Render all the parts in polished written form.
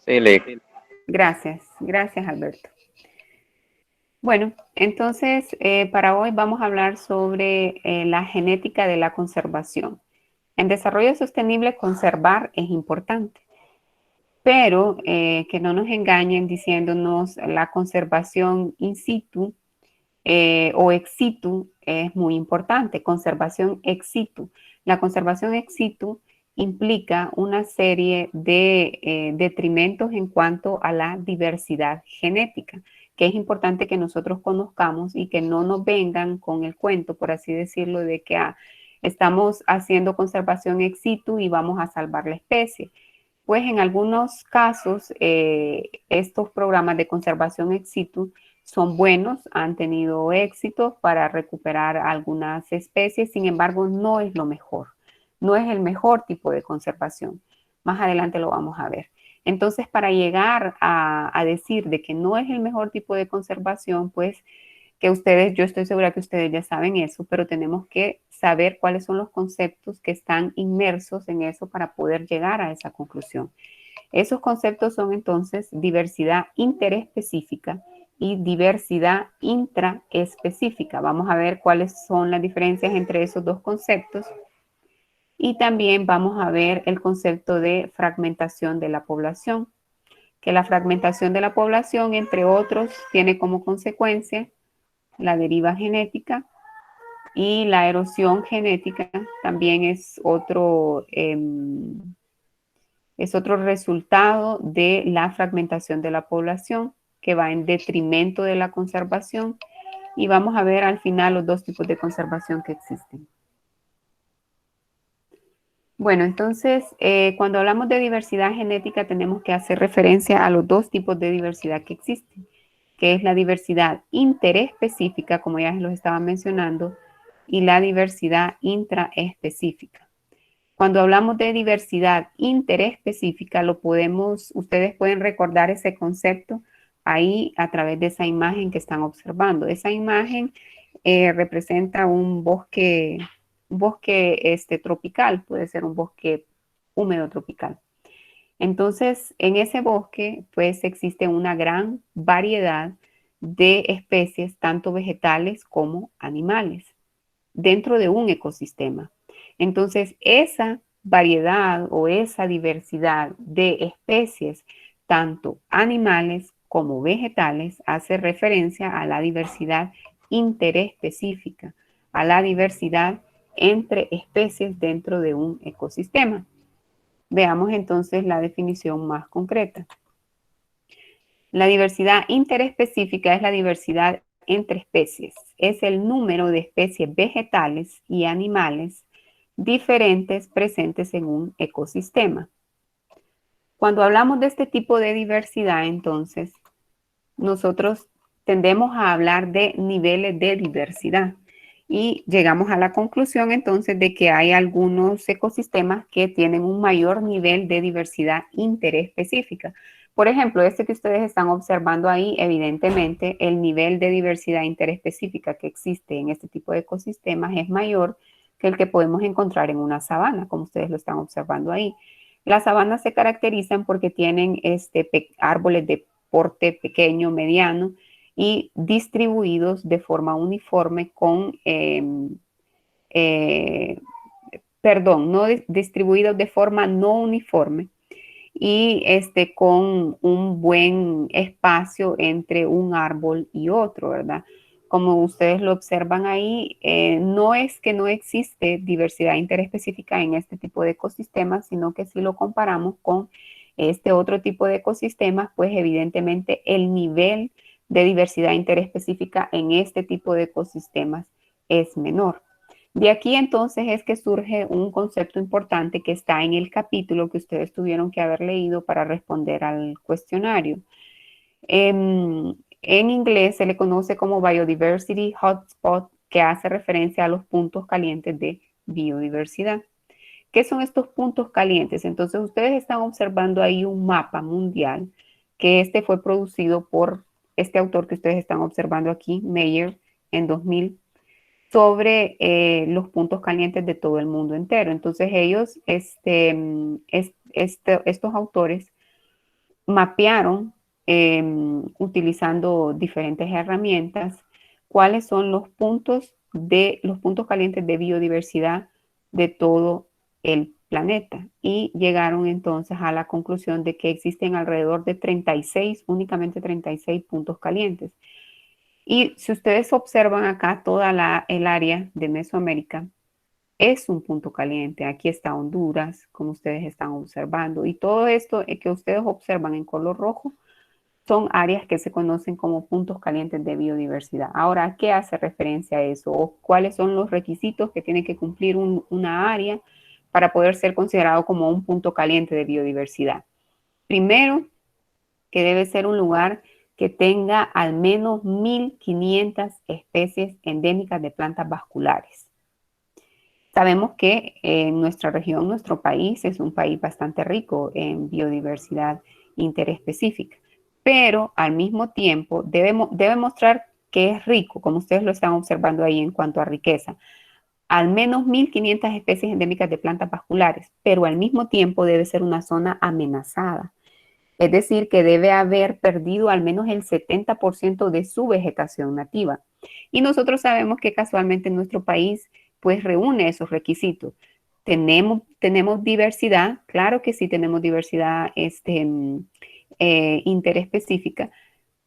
Sí, Lick. Gracias, gracias Alberto. Bueno, entonces para hoy vamos a hablar sobre la genética de la conservación. En desarrollo sostenible conservar es importante, pero que no nos engañen diciéndonos la conservación in situ o ex situ es muy importante. Conservación ex situ. La conservación ex situ implica una serie de detrimentos en cuanto a la diversidad genética, que es importante que nosotros conozcamos y que no nos vengan con el cuento, por así decirlo, de que estamos haciendo conservación ex situ y vamos a salvar la especie. Pues en algunos casos, estos programas de conservación ex situ son buenos, han tenido éxito para recuperar algunas especies, sin embargo, no es lo mejor, no es el mejor tipo de conservación. Más adelante lo vamos a ver. Entonces, para llegar a decir de que no es el mejor tipo de conservación, pues que ustedes, yo estoy segura que ustedes ya saben eso, pero tenemos que saber cuáles son los conceptos que están inmersos en eso para poder llegar a esa conclusión. Esos conceptos son entonces diversidad interespecífica y diversidad intraespecífica. Vamos a ver cuáles son las diferencias entre esos dos conceptos. Y también vamos a ver el concepto de fragmentación de la población, que la fragmentación de la población, entre otros, tiene como consecuencia la deriva genética y la erosión genética también es otro resultado de la fragmentación de la población que va en detrimento de la conservación y vamos a ver al final los dos tipos de conservación que existen. Bueno, entonces, cuando hablamos de diversidad genética tenemos que hacer referencia a los dos tipos de diversidad que existen, que es la diversidad interespecífica, como ya los estaba mencionando, y la diversidad intraespecífica. Cuando hablamos de diversidad interespecífica, ustedes pueden recordar ese concepto ahí a través de esa imagen que están observando. Esa imagen representa un bosque tropical, puede ser un bosque húmedo tropical. Entonces, en ese bosque, pues existe una gran variedad de especies, tanto vegetales como animales, dentro de un ecosistema. Entonces, esa variedad o esa diversidad de especies, tanto animales como vegetales, hace referencia a la diversidad interespecífica, a la diversidad entre especies dentro de un ecosistema. Veamos entonces la definición más concreta. La diversidad interespecífica es la diversidad entre especies. Es el número de especies vegetales y animales diferentes presentes en un ecosistema. Cuando hablamos de este tipo de diversidad, entonces, nosotros tendemos a hablar de niveles de diversidad y llegamos a la conclusión entonces de que hay algunos ecosistemas que tienen un mayor nivel de diversidad interespecífica. Por ejemplo, este que ustedes están observando ahí, evidentemente el nivel de diversidad interespecífica que existe en este tipo de ecosistemas es mayor que el que podemos encontrar en una sabana, como ustedes lo están observando ahí. Las sabanas se caracterizan porque tienen árboles de porte pequeño, mediano y distribuidos de forma uniforme no distribuidos de forma no uniforme y con un buen espacio entre un árbol y otro, ¿verdad? Como ustedes lo observan ahí, no es que no existe diversidad interespecífica en este tipo de ecosistemas, sino que si lo comparamos con este otro tipo de ecosistemas, pues evidentemente el nivel de diversidad interespecífica en este tipo de ecosistemas es menor. De aquí entonces es que surge un concepto importante que está en el capítulo que ustedes tuvieron que haber leído para responder al cuestionario. En inglés se le conoce como Biodiversity Hotspot, que hace referencia a los puntos calientes de biodiversidad. ¿Qué son estos puntos calientes? Entonces ustedes están observando ahí un mapa mundial que fue producido por este autor que ustedes están observando aquí, Meyer, en 2000 sobre los puntos calientes de todo el mundo entero. Entonces ellos, estos autores, mapearon utilizando diferentes herramientas cuáles son los puntos calientes de biodiversidad de todo el planeta y llegaron entonces a la conclusión de que existen alrededor de 36, únicamente 36 puntos calientes. Y si ustedes observan acá toda el área de Mesoamérica, es un punto caliente. Aquí está Honduras, como ustedes están observando. Y todo esto que ustedes observan en color rojo son áreas que se conocen como puntos calientes de biodiversidad. Ahora, ¿a qué hace referencia a eso? ¿O cuáles son los requisitos que tiene que cumplir una área para poder ser considerado como un punto caliente de biodiversidad? Primero, que debe ser un lugar que tenga al menos 1.500 especies endémicas de plantas vasculares. Sabemos que en nuestra región, nuestro país es un país bastante rico en biodiversidad interespecífica, pero al mismo tiempo debe mostrar que es rico, como ustedes lo están observando ahí en cuanto a riqueza, al menos 1.500 especies endémicas de plantas vasculares, pero al mismo tiempo debe ser una zona amenazada. Es decir, que debe haber perdido al menos el 70% de su vegetación nativa. Y nosotros sabemos que casualmente nuestro país pues reúne esos requisitos. Tenemos diversidad, claro que sí tenemos diversidad interespecífica.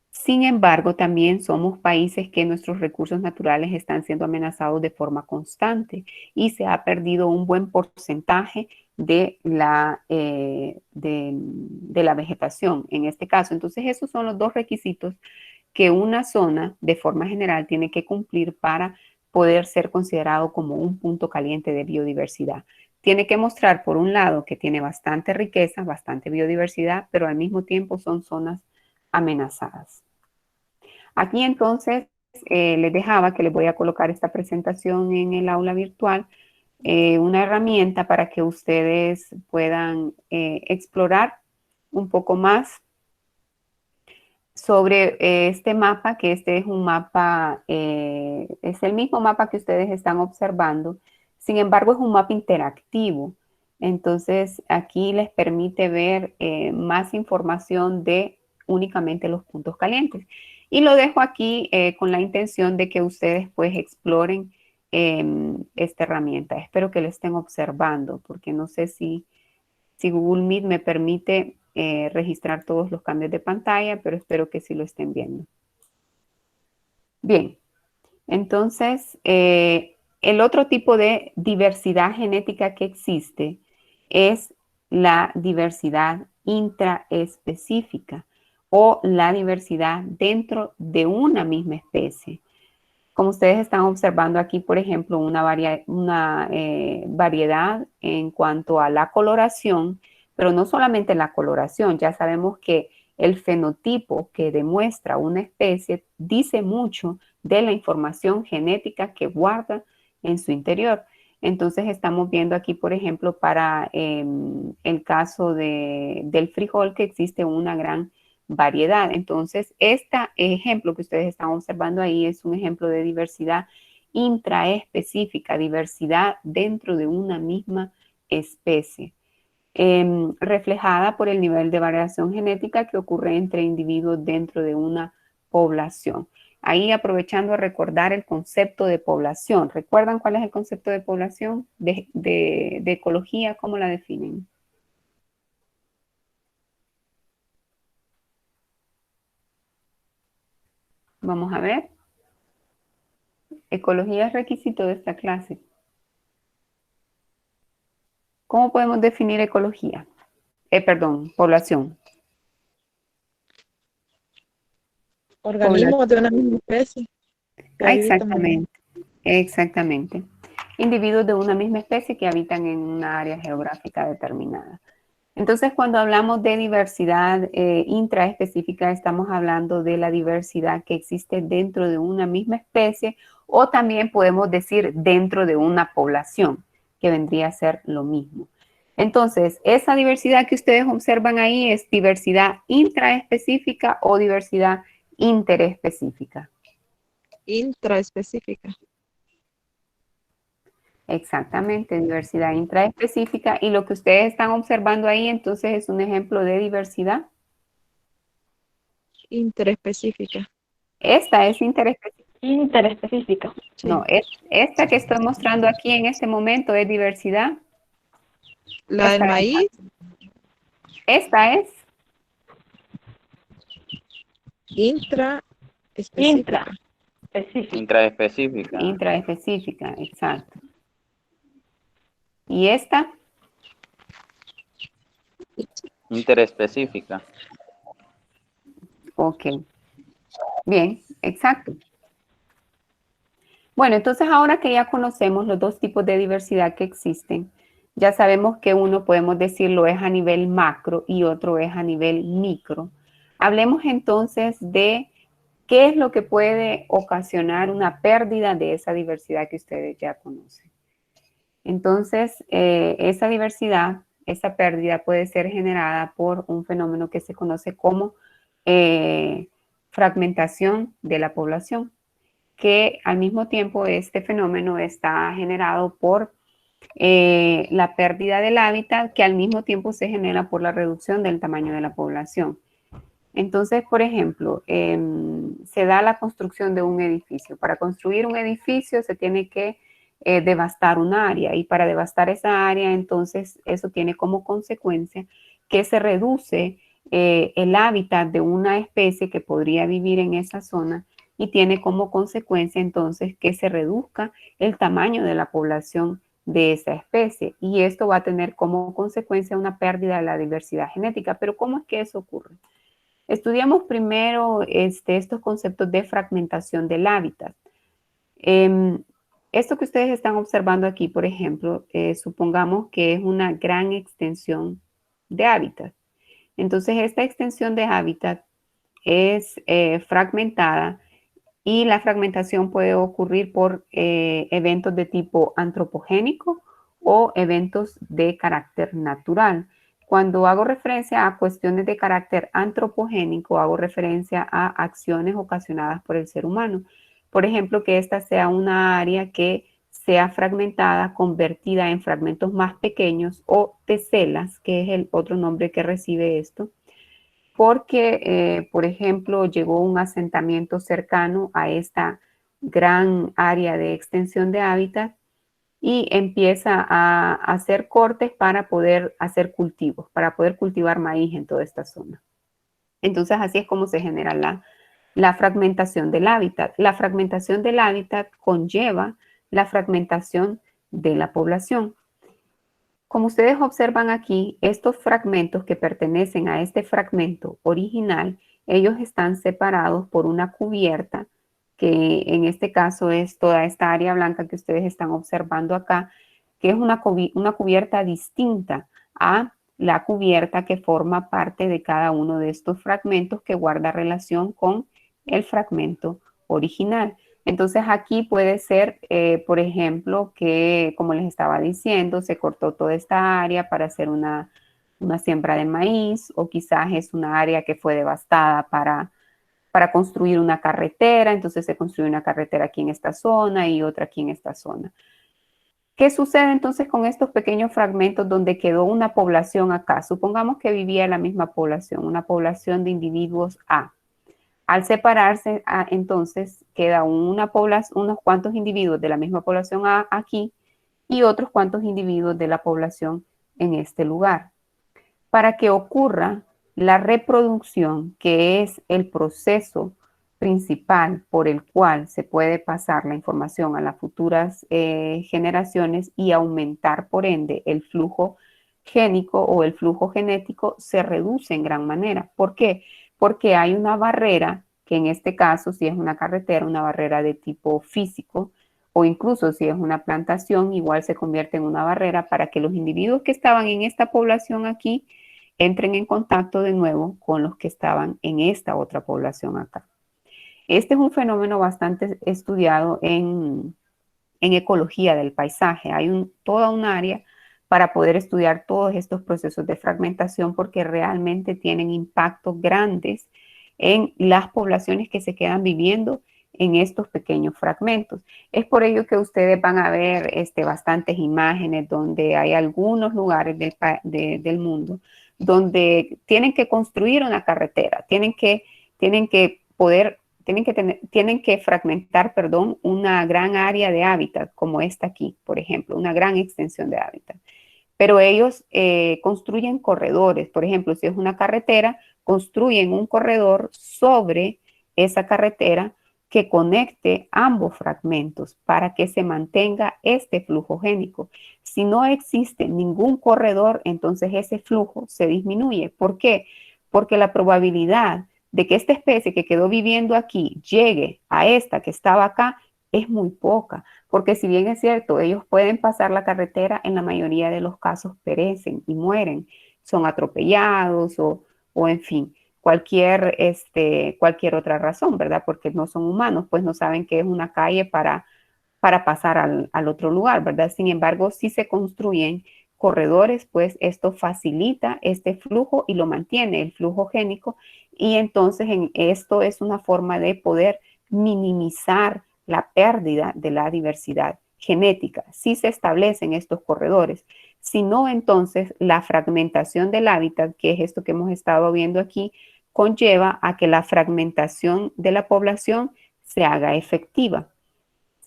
Sin embargo, también somos países que nuestros recursos naturales están siendo amenazados de forma constante y se ha perdido un buen porcentaje de la vegetación en este caso. Entonces, esos son los dos requisitos que una zona de forma general tiene que cumplir para poder ser considerado como un punto caliente de biodiversidad. Tiene que mostrar, por un lado, que tiene bastante riqueza, bastante biodiversidad, pero al mismo tiempo son zonas amenazadas. Aquí entonces les dejaba que les voy a colocar esta presentación en el aula virtual, una herramienta para que ustedes puedan explorar un poco más sobre este mapa, que este es un mapa, es el mismo mapa que ustedes están observando, sin embargo es un mapa interactivo. Entonces aquí les permite ver más información de únicamente los puntos calientes. Y lo dejo aquí con la intención de que ustedes pues exploren esta herramienta. Espero que lo estén observando, porque no sé si Google Meet me permite registrar todos los cambios de pantalla, pero espero que sí lo estén viendo. Bien, entonces, el otro tipo de diversidad genética que existe es la diversidad intraespecífica o la diversidad dentro de una misma especie. Como ustedes están observando aquí, por ejemplo, una variedad en cuanto a la coloración, pero no solamente la coloración, ya sabemos que el fenotipo que demuestra una especie dice mucho de la información genética que guarda en su interior. Entonces estamos viendo aquí, por ejemplo, para el caso del frijol, que existe una gran variedad. Entonces, este ejemplo que ustedes están observando ahí es un ejemplo de diversidad intraespecífica, diversidad dentro de una misma especie, reflejada por el nivel de variación genética que ocurre entre individuos dentro de una población. Ahí aprovechando a recordar el concepto de población. ¿Recuerdan cuál es el concepto de población? De ecología, ¿cómo la definen? Vamos a ver. Ecología es requisito de esta clase. ¿Cómo podemos definir ecología? Perdón, población. Organismos de una misma especie que habitan en... Exactamente, exactamente. Individuos de una misma especie que habitan en una área geográfica determinada. Entonces, cuando hablamos de diversidad intraespecífica, estamos hablando de la diversidad que existe dentro de una misma especie o también podemos decir dentro de una población, que vendría a ser lo mismo. Entonces, esa diversidad que ustedes observan ahí es diversidad intraespecífica o diversidad interespecífica. Intraespecífica. Exactamente, diversidad intraespecífica. Y lo que ustedes están observando ahí, entonces, es un ejemplo de diversidad. Interespecífica. Esta es interespecífica. Interespecífica. Sí. No, esta que estoy mostrando aquí en este momento es diversidad. La del maíz. Esta es intraespecífica. Intraespecífica. Intraespecífica. intraespecífica, exacto. ¿Y esta? Interespecífica. Ok. Bien, exacto. Bueno, entonces ahora que ya conocemos los dos tipos de diversidad que existen, ya sabemos que uno podemos decirlo es a nivel macro y otro es a nivel micro. Hablemos entonces de qué es lo que puede ocasionar una pérdida de esa diversidad que ustedes ya conocen. Entonces, esa diversidad, esa pérdida puede ser generada por un fenómeno que se conoce como fragmentación de la población, que al mismo tiempo este fenómeno está generado por la pérdida del hábitat, que al mismo tiempo se genera por la reducción del tamaño de la población. Entonces, por ejemplo, se da la construcción de un edificio. Para construir un edificio se tiene que devastar un área, y para devastar esa área, entonces eso tiene como consecuencia que se reduce el hábitat de una especie que podría vivir en esa zona, y tiene como consecuencia entonces que se reduzca el tamaño de la población de esa especie, y esto va a tener como consecuencia una pérdida de la diversidad genética. Pero ¿cómo es que eso ocurre? Estudiamos primero estos conceptos de fragmentación del hábitat. Esto que ustedes están observando aquí, por ejemplo, supongamos que es una gran extensión de hábitat. Entonces, esta extensión de hábitat es fragmentada, y la fragmentación puede ocurrir por eventos de tipo antropogénico o eventos de carácter natural. Cuando hago referencia a cuestiones de carácter antropogénico, hago referencia a acciones ocasionadas por el ser humano. Por ejemplo, que esta sea una área que sea fragmentada, convertida en fragmentos más pequeños, o teselas, que es el otro nombre que recibe esto, porque, por ejemplo, llegó un asentamiento cercano a esta gran área de extensión de hábitat y empieza a hacer cortes para poder hacer cultivos, para poder cultivar maíz en toda esta zona. Entonces, así es como se genera la fragmentación del hábitat. La fragmentación del hábitat conlleva la fragmentación de la población. Como ustedes observan aquí, estos fragmentos que pertenecen a este fragmento original, ellos están separados por una cubierta, que en este caso es toda esta área blanca que ustedes están observando acá, que es una cubierta distinta a la cubierta que forma parte de cada uno de estos fragmentos, que guarda relación con el fragmento original. Entonces aquí puede ser, por ejemplo, que, como les estaba diciendo, se cortó toda esta área para hacer una siembra de maíz, o quizás es una área que fue devastada para construir una carretera. Entonces se construye una carretera aquí en esta zona y otra aquí en esta zona. ¿Qué sucede entonces con estos pequeños fragmentos donde quedó una población acá? Supongamos que vivía la misma población, una población de individuos A. Al separarse, entonces queda unos cuantos individuos de la misma población A aquí y otros cuantos individuos de la población en este lugar. Para que ocurra la reproducción, que es el proceso principal por el cual se puede pasar la información a las futuras generaciones y aumentar por ende el flujo génico o el flujo genético, se reduce en gran manera. ¿Por qué? Porque hay una barrera, que en este caso, si es una carretera, una barrera de tipo físico, o incluso si es una plantación, igual se convierte en una barrera para que los individuos que estaban en esta población aquí entren en contacto de nuevo con los que estaban en esta otra población acá. Este es un fenómeno bastante estudiado en ecología del paisaje. Hay toda un área para poder estudiar todos estos procesos de fragmentación, porque realmente tienen impactos grandes en las poblaciones que se quedan viviendo en estos pequeños fragmentos. Es por ello que ustedes van a ver bastantes imágenes donde hay algunos lugares del mundo donde tienen que construir una carretera, tienen que tienen que fragmentar, perdón, una gran área de hábitat, como esta aquí, por ejemplo, una gran extensión de hábitat. Pero ellos construyen corredores, por ejemplo, si es una carretera, construyen un corredor sobre esa carretera que conecte ambos fragmentos para que se mantenga este flujo génico. Si no existe ningún corredor, entonces ese flujo se disminuye. ¿Por qué? Porque la probabilidad de que esta especie que quedó viviendo aquí llegue a esta que estaba acá es muy poca, porque si bien es cierto, ellos pueden pasar la carretera, en la mayoría de los casos perecen y mueren, son atropellados o en fin, cualquier otra razón, ¿verdad? Porque no son humanos, pues no saben que es una calle para pasar al otro lugar, ¿verdad? Sin embargo, si se construyen corredores, pues esto facilita este flujo y lo mantiene, el flujo génico, y entonces esto es una forma de poder minimizar la pérdida de la diversidad genética si se establecen estos corredores. Si no, entonces la fragmentación del hábitat, que es esto que hemos estado viendo aquí, conlleva a que la fragmentación de la población se haga efectiva.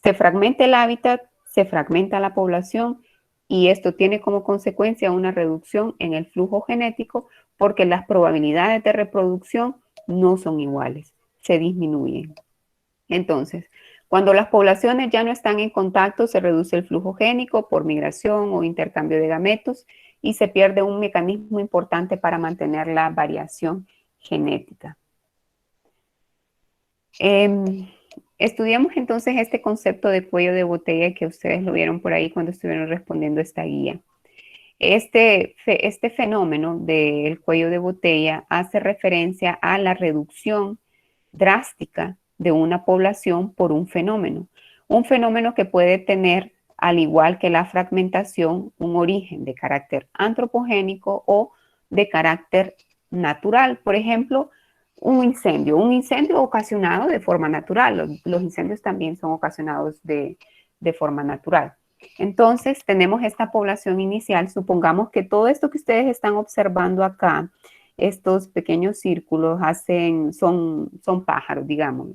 Se fragmenta el hábitat, se fragmenta la población y esto tiene como consecuencia una reducción en el flujo genético porque las probabilidades de reproducción no son iguales, se disminuyen. Entonces, cuando las poblaciones ya no están en contacto, se reduce el flujo génico por migración o intercambio de gametos y se pierde un mecanismo importante para mantener la variación genética. Estudiamos entonces este concepto de cuello de botella que ustedes lo vieron por ahí cuando estuvieron respondiendo esta guía. Este fenómeno del cuello de botella hace referencia a la reducción drástica de una población por un fenómeno que puede tener, al igual que la fragmentación, un origen de carácter antropogénico o de carácter natural. Por ejemplo, un incendio ocasionado de forma natural. Los incendios también son ocasionados de forma natural. Entonces, tenemos esta población inicial. Supongamos que todo esto que ustedes están observando acá, estos pequeños círculos son pájaros, digamos,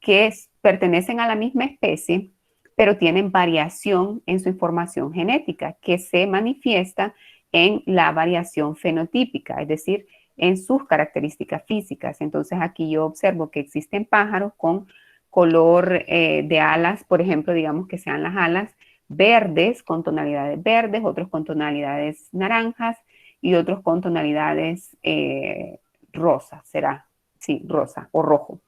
que pertenecen a la misma especie, pero tienen variación en su información genética, que se manifiesta en la variación fenotípica, es decir, en sus características físicas. Entonces aquí yo observo que existen pájaros con color de alas, por ejemplo, digamos que sean las alas verdes, con tonalidades verdes, otros con tonalidades naranjas y otros con tonalidades rosa, rosa o rojo.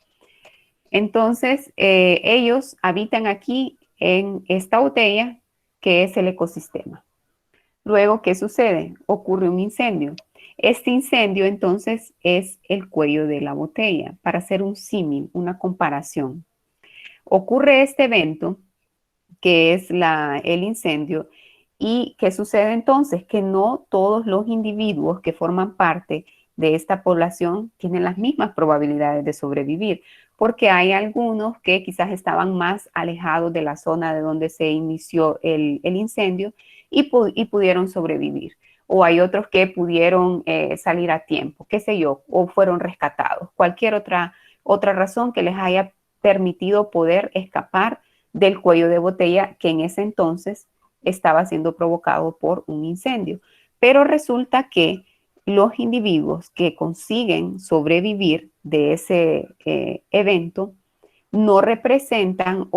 Entonces, ellos habitan aquí en esta botella, que es el ecosistema. Luego, ¿qué sucede? Ocurre un incendio. Este incendio, entonces, es el cuello de la botella, para hacer un símil, una comparación. Ocurre este evento, que es el incendio, y ¿qué sucede entonces? Que no todos los individuos que forman parte de esta población tienen las mismas probabilidades de sobrevivir, porque hay algunos que quizás estaban más alejados de la zona de donde se inició el incendio y pudieron sobrevivir. O hay otros que pudieron salir a tiempo, qué sé yo, o fueron rescatados. Cualquier otra razón que les haya permitido poder escapar del cuello de botella que en ese entonces estaba siendo provocado por un incendio. Pero resulta que los individuos que consiguen sobrevivir de ese evento no representan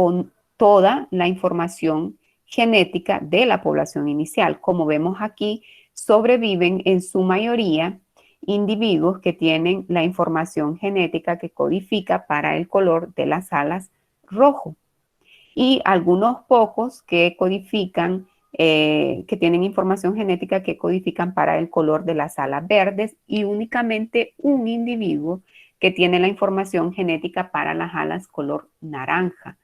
toda la información genética de la población inicial. Como vemos aquí, sobreviven en su mayoría individuos que tienen la información genética que codifica para el color de las alas rojo. Y algunos pocos que codifican, que tienen información genética que codifican para el color de las alas verdes y únicamente un individuo que tiene la información genética para las alas color naranja.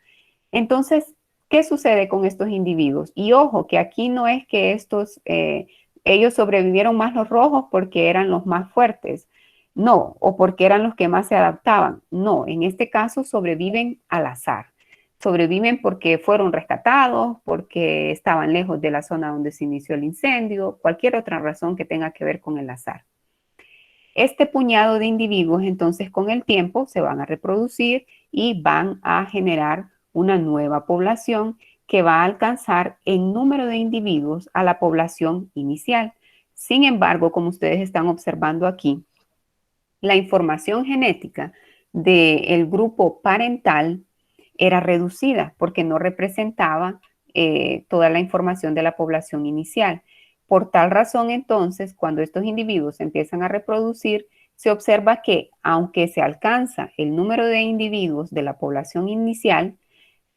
Entonces, ¿qué sucede con estos individuos? Y ojo, que aquí no es que ellos sobrevivieron más los rojos porque eran los más fuertes, no, o porque eran los que más se adaptaban, no, en este caso sobreviven al azar. Sobreviven porque fueron rescatados, porque estaban lejos de la zona donde se inició el incendio, cualquier otra razón que tenga que ver con el azar. Este puñado de individuos, entonces, con el tiempo se van a reproducir y van a generar una nueva población que va a alcanzar en número de individuos a la población inicial. Sin embargo, como ustedes están observando aquí, la información genética del grupo parental era reducida porque no representaba toda la información de la población inicial. Por tal razón, entonces, cuando estos individuos empiezan a reproducir, se observa que, aunque se alcanza el número de individuos de la población inicial,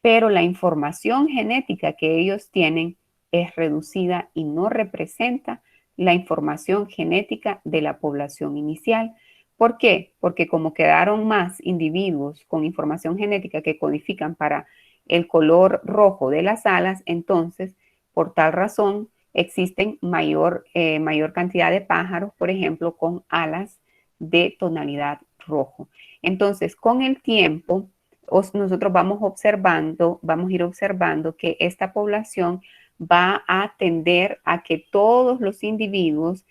pero la información genética que ellos tienen es reducida y no representa la información genética de la población inicial. ¿Por qué? Porque como quedaron más individuos con información genética que codifican para el color rojo de las alas, entonces, por tal razón, existen mayor cantidad de pájaros, por ejemplo, con alas de tonalidad rojo. Entonces, con el tiempo, nosotros vamos a ir observando que esta población va a tender a que todos los individuos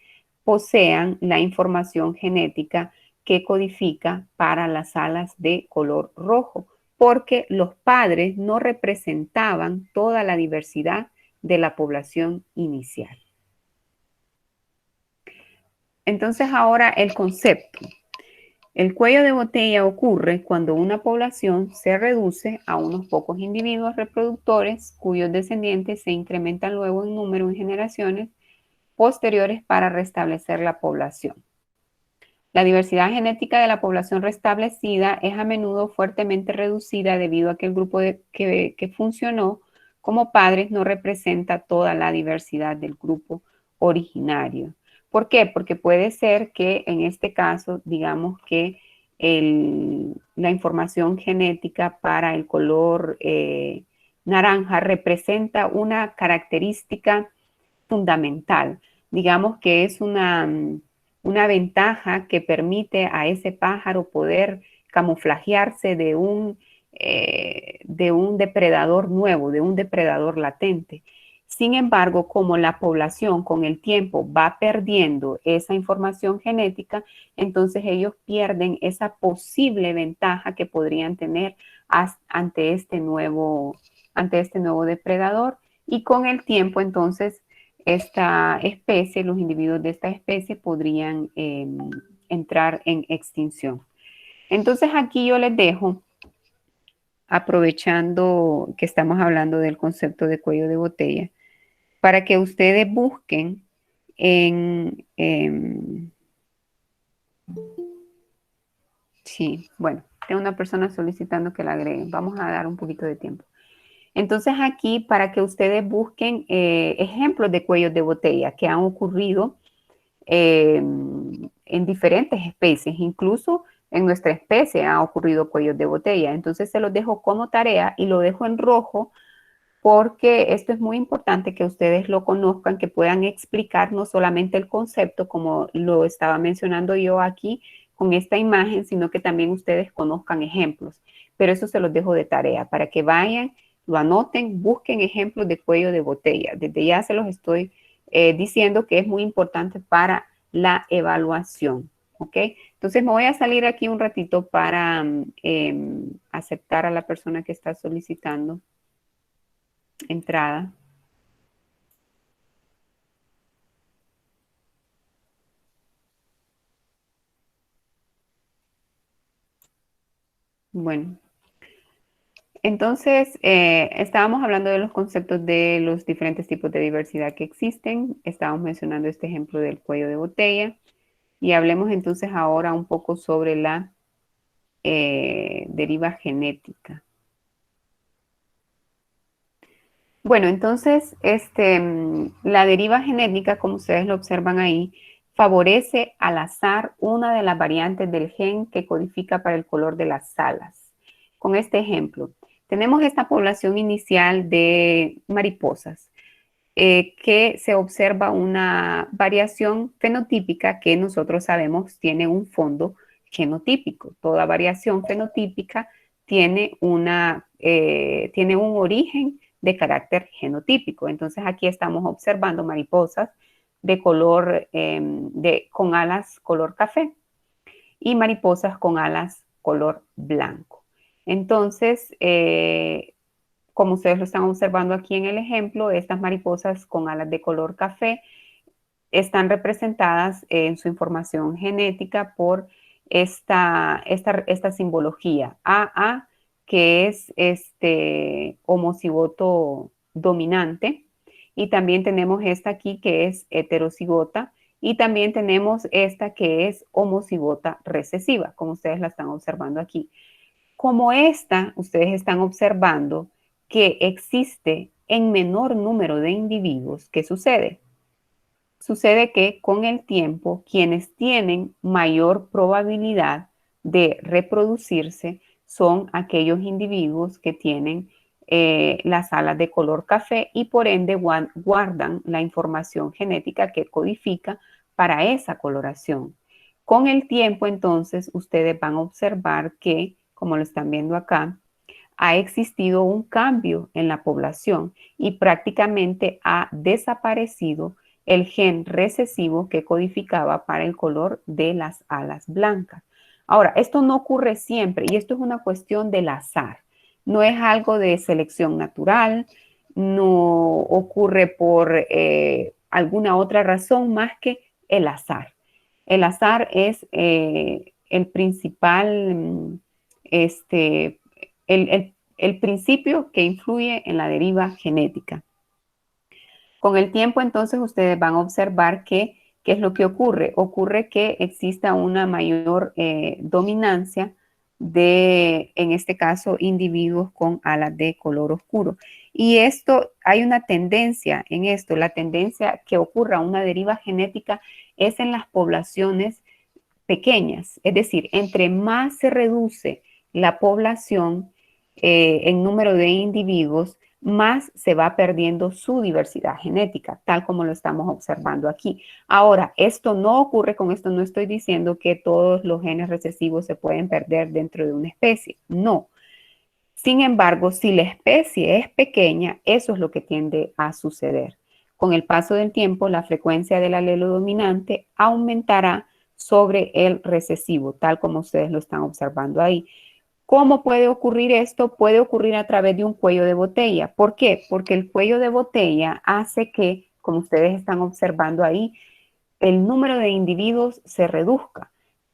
posean la información genética que codifica para las alas de color rojo, porque los padres no representaban toda la diversidad de la población inicial. Entonces ahora el concepto. El cuello de botella ocurre cuando una población se reduce a unos pocos individuos reproductores cuyos descendientes se incrementan luego en número en generaciones posteriores para restablecer la población. La diversidad genética de la población restablecida es a menudo fuertemente reducida debido a que el grupo que funcionó como padres no representa toda la diversidad del grupo originario. ¿Por qué? Porque puede ser que en este caso, digamos que la información genética para el color naranja representa una característica fundamental. Digamos que es una ventaja que permite a ese pájaro poder camuflajearse de un depredador nuevo, de un depredador latente. Sin embargo, como la población con el tiempo va perdiendo esa información genética, entonces ellos pierden esa posible ventaja que podrían tener ante este nuevo depredador. Y con el tiempo, entonces, esta especie, los individuos de esta especie podrían entrar en extinción. Entonces aquí yo les dejo, aprovechando que estamos hablando del concepto de cuello de botella, para que ustedes busquen sí, bueno, tengo una persona solicitando que la agreguen. Vamos a dar un poquito de tiempo. Entonces aquí, para que ustedes busquen ejemplos de cuellos de botella que han ocurrido en diferentes especies, incluso en nuestra especie ha ocurrido cuellos de botella. Entonces se los dejo como tarea y lo dejo en rojo porque esto es muy importante que ustedes lo conozcan, que puedan explicar no solamente el concepto como lo estaba mencionando yo aquí con esta imagen, sino que también ustedes conozcan ejemplos. Pero eso se los dejo de tarea para que vayan, lo anoten, busquen ejemplos de cuello de botella. Desde ya se los estoy diciendo que es muy importante para la evaluación. ¿Ok? Entonces me voy a salir aquí un ratito para aceptar a la persona que está solicitando entrada. Bueno, entonces estábamos hablando de los conceptos de los diferentes tipos de diversidad que existen. Estábamos mencionando este ejemplo del cuello de botella. Y hablemos entonces ahora un poco sobre la deriva genética. Bueno, entonces la deriva genética, como ustedes lo observan ahí, favorece al azar una de las variantes del gen que codifica para el color de las alas. Con este ejemplo, tenemos esta población inicial de mariposas que se observa una variación fenotípica que nosotros sabemos tiene un fondo genotípico. Toda variación fenotípica tiene un origen de carácter genotípico. Entonces aquí estamos observando mariposas de color, con alas color café y mariposas con alas color blanco. Entonces, como ustedes lo están observando aquí en el ejemplo, estas mariposas con alas de color café están representadas en su información genética por esta simbología AA, que es homocigoto dominante, y también tenemos esta aquí que es heterocigota, y también tenemos esta que es homocigota recesiva, como ustedes la están observando aquí. Como esta, ustedes están observando que existe en menor número de individuos. ¿Qué sucede? Sucede que con el tiempo, quienes tienen mayor probabilidad de reproducirse son aquellos individuos que tienen las alas de color café y por ende guardan la información genética que codifica para esa coloración. Con el tiempo, entonces, ustedes van a observar que, como lo están viendo acá, ha existido un cambio en la población y prácticamente ha desaparecido el gen recesivo que codificaba para el color de las alas blancas. Ahora, esto no ocurre siempre y esto es una cuestión del azar. No es algo de selección natural, no ocurre por alguna otra razón más que el azar. El azar es el principal, el principio que influye en la deriva genética. Con el tiempo, entonces, ustedes van a observar que, ¿qué es lo que ocurre? Ocurre que exista una mayor dominancia de, en este caso, individuos con alas de color oscuro. Y esto, hay una tendencia en esto, la tendencia que ocurra una deriva genética es en las poblaciones pequeñas, es decir, entre más se reduce la población en número de individuos, más se va perdiendo su diversidad genética, tal como lo estamos observando aquí. Ahora, esto no ocurre, con esto no estoy diciendo que todos los genes recesivos se pueden perder dentro de una especie, no. Sin embargo, si la especie es pequeña, eso es lo que tiende a suceder. Con el paso del tiempo, la frecuencia del alelo dominante aumentará sobre el recesivo, tal como ustedes lo están observando ahí. ¿Cómo puede ocurrir esto? Puede ocurrir a través de un cuello de botella. ¿Por qué? Porque el cuello de botella hace que, como ustedes están observando ahí, el número de individuos se reduzca.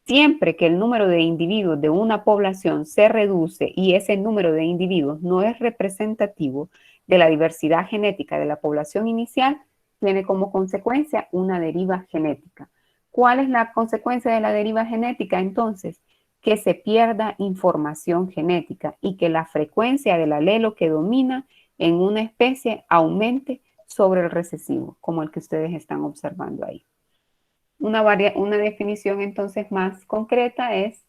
Siempre que el número de individuos de una población se reduce y ese número de individuos no es representativo de la diversidad genética de la población inicial, tiene como consecuencia una deriva genética. ¿Cuál es la consecuencia de la deriva genética entonces? Que se pierda información genética y que la frecuencia del alelo que domina en una especie aumente sobre el recesivo, como el que ustedes están observando ahí. Una definición entonces más concreta es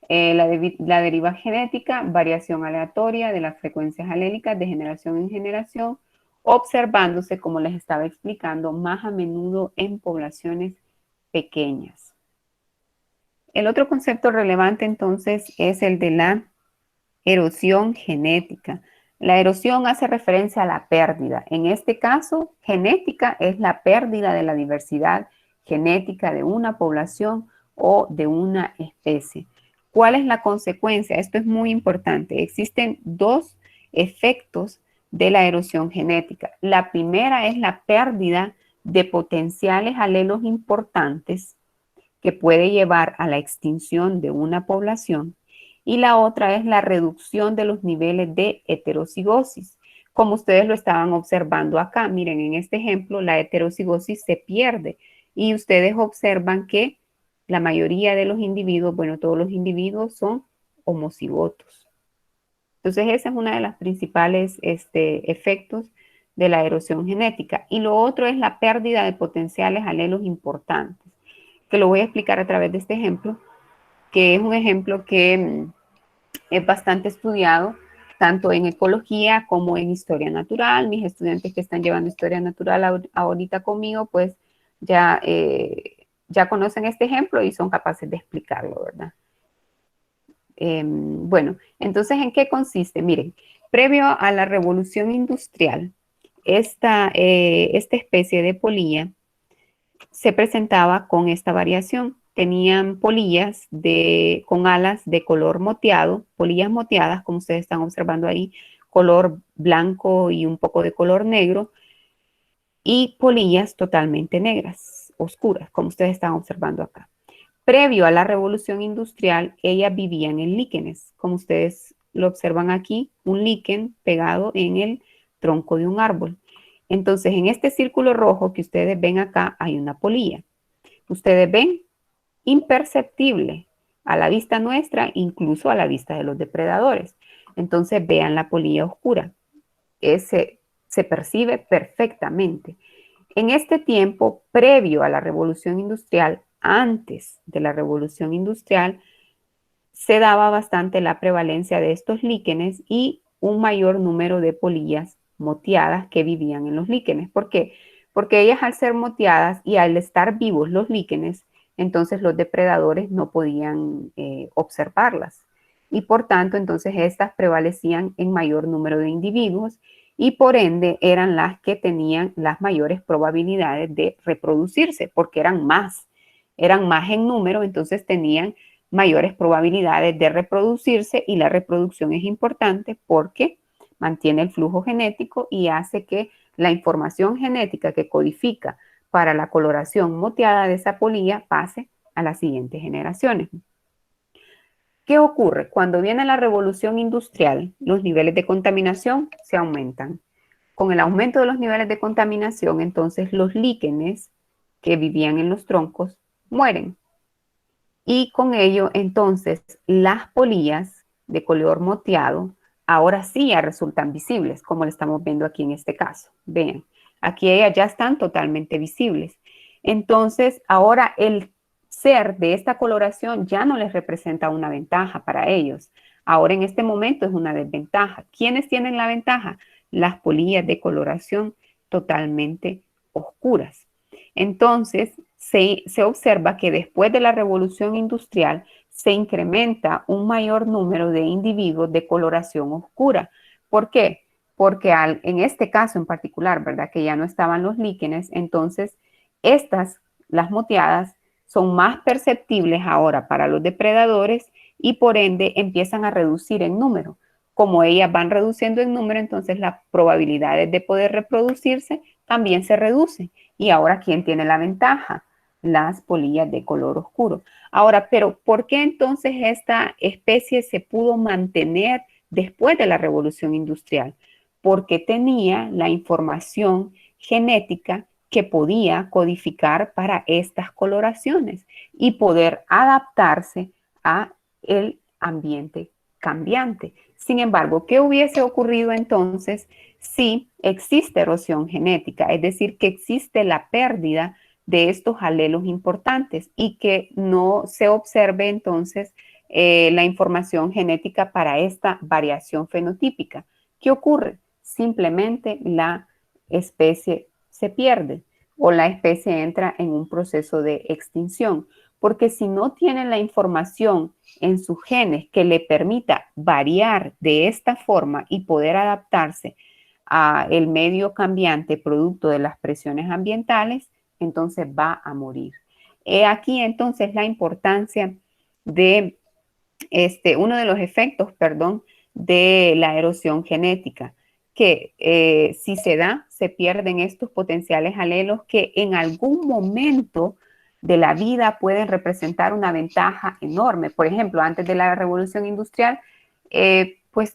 la deriva genética, variación aleatoria de las frecuencias alélicas de generación en generación, observándose, como les estaba explicando, más a menudo en poblaciones pequeñas. El otro concepto relevante entonces es el de la erosión genética. La erosión hace referencia a la pérdida. En este caso, genética es la pérdida de la diversidad genética de una población o de una especie. ¿Cuál es la consecuencia? Esto es muy importante. Existen dos efectos de la erosión genética. La primera es la pérdida de potenciales alelos importantes que puede llevar a la extinción de una población, y la otra es la reducción de los niveles de heterocigosis. Como ustedes lo estaban observando acá, miren, en este ejemplo, la heterocigosis se pierde y ustedes observan que la mayoría de los individuos, bueno, todos los individuos son homocigotos. Entonces, esa es una de las principales efectos de la erosión genética. Y lo otro es la pérdida de potenciales alelos importantes, que lo voy a explicar a través de este ejemplo, que es un ejemplo que es bastante estudiado, tanto en ecología como en historia natural. Mis estudiantes que están llevando historia natural ahorita conmigo, pues ya conocen este ejemplo y son capaces de explicarlo, ¿verdad? Bueno, entonces, ¿en qué consiste? Miren, previo a la revolución industrial, esta especie de polilla se presentaba con esta variación. Tenían polillas con alas de color moteado, polillas moteadas, como ustedes están observando ahí, color blanco y un poco de color negro, y polillas totalmente negras, oscuras, como ustedes están observando acá. Previo a la revolución industrial, ellas vivían en líquenes, como ustedes lo observan aquí, un líquen pegado en el tronco de un árbol. Entonces, en este círculo rojo que ustedes ven acá, hay una polilla. Ustedes ven imperceptible a la vista nuestra, incluso a la vista de los depredadores. Entonces, vean la polilla oscura. Se percibe perfectamente. En este tiempo, previo a la revolución industrial, antes de la revolución industrial, se daba bastante la prevalencia de estos líquenes y un mayor número de polillas moteadas que vivían en los líquenes. ¿Por qué? Porque ellas, al ser moteadas y al estar vivos los líquenes, entonces los depredadores no podían observarlas. Y por tanto, entonces estas prevalecían en mayor número de individuos y por ende eran las que tenían las mayores probabilidades de reproducirse, porque eran más en número, entonces tenían mayores probabilidades de reproducirse, y la reproducción es importante porque mantiene el flujo genético y hace que la información genética que codifica para la coloración moteada de esa polilla pase a las siguientes generaciones. ¿Qué ocurre? Cuando viene la revolución industrial, los niveles de contaminación se aumentan. Con el aumento de los niveles de contaminación, entonces los líquenes que vivían en los troncos mueren. Y con ello, entonces, las polillas de color moteado ahora sí ya resultan visibles, como lo estamos viendo aquí en este caso. Vean, aquí ellas ya están totalmente visibles. Entonces, ahora el ser de esta coloración ya no les representa una ventaja para ellos. Ahora en este momento es una desventaja. ¿Quiénes tienen la ventaja? Las polillas de coloración totalmente oscuras. Entonces, se observa que después de la revolución industrial se incrementa un mayor número de individuos de coloración oscura. ¿Por qué? Porque en este caso en particular, ¿verdad? Que ya no estaban los líquenes, entonces las moteadas, son más perceptibles ahora para los depredadores y por ende empiezan a reducir en número. Como ellas van reduciendo en número, entonces las probabilidades de poder reproducirse también se reducen. Y ahora, ¿quién tiene la ventaja? Las polillas de color oscuro. Ahora, pero ¿por qué entonces esta especie se pudo mantener después de la revolución industrial? Porque tenía la información genética que podía codificar para estas coloraciones y poder adaptarse a el ambiente cambiante. Sin embargo, ¿qué hubiese ocurrido entonces si existe erosión genética? Es decir, que existe la pérdida de estos alelos importantes y que no se observe entonces la información genética para esta variación fenotípica. ¿Qué ocurre? Simplemente la especie se pierde o la especie entra en un proceso de extinción, porque si no tienen la información en sus genes que le permita variar de esta forma y poder adaptarse al medio cambiante producto de las presiones ambientales, entonces va a morir. Aquí entonces la importancia de uno de los efectos, perdón, de la erosión genética, que si se da, se pierden estos potenciales alelos que en algún momento de la vida pueden representar una ventaja enorme. Por ejemplo, antes de la revolución industrial, pues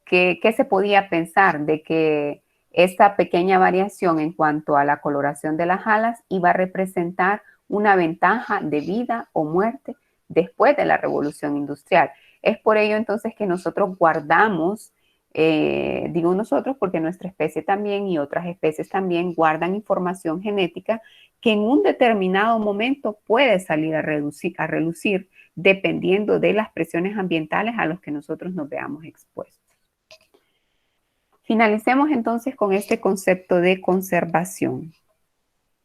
¿qué se podía pensar de que esta pequeña variación en cuanto a la coloración de las alas iba a representar una ventaja de vida o muerte después de la revolución industrial? Es por ello entonces que nosotros guardamos, digo nosotros porque nuestra especie también y otras especies también guardan información genética que en un determinado momento puede salir a relucir dependiendo de las presiones ambientales a las que nosotros nos veamos expuestos. Finalicemos entonces con este concepto de conservación.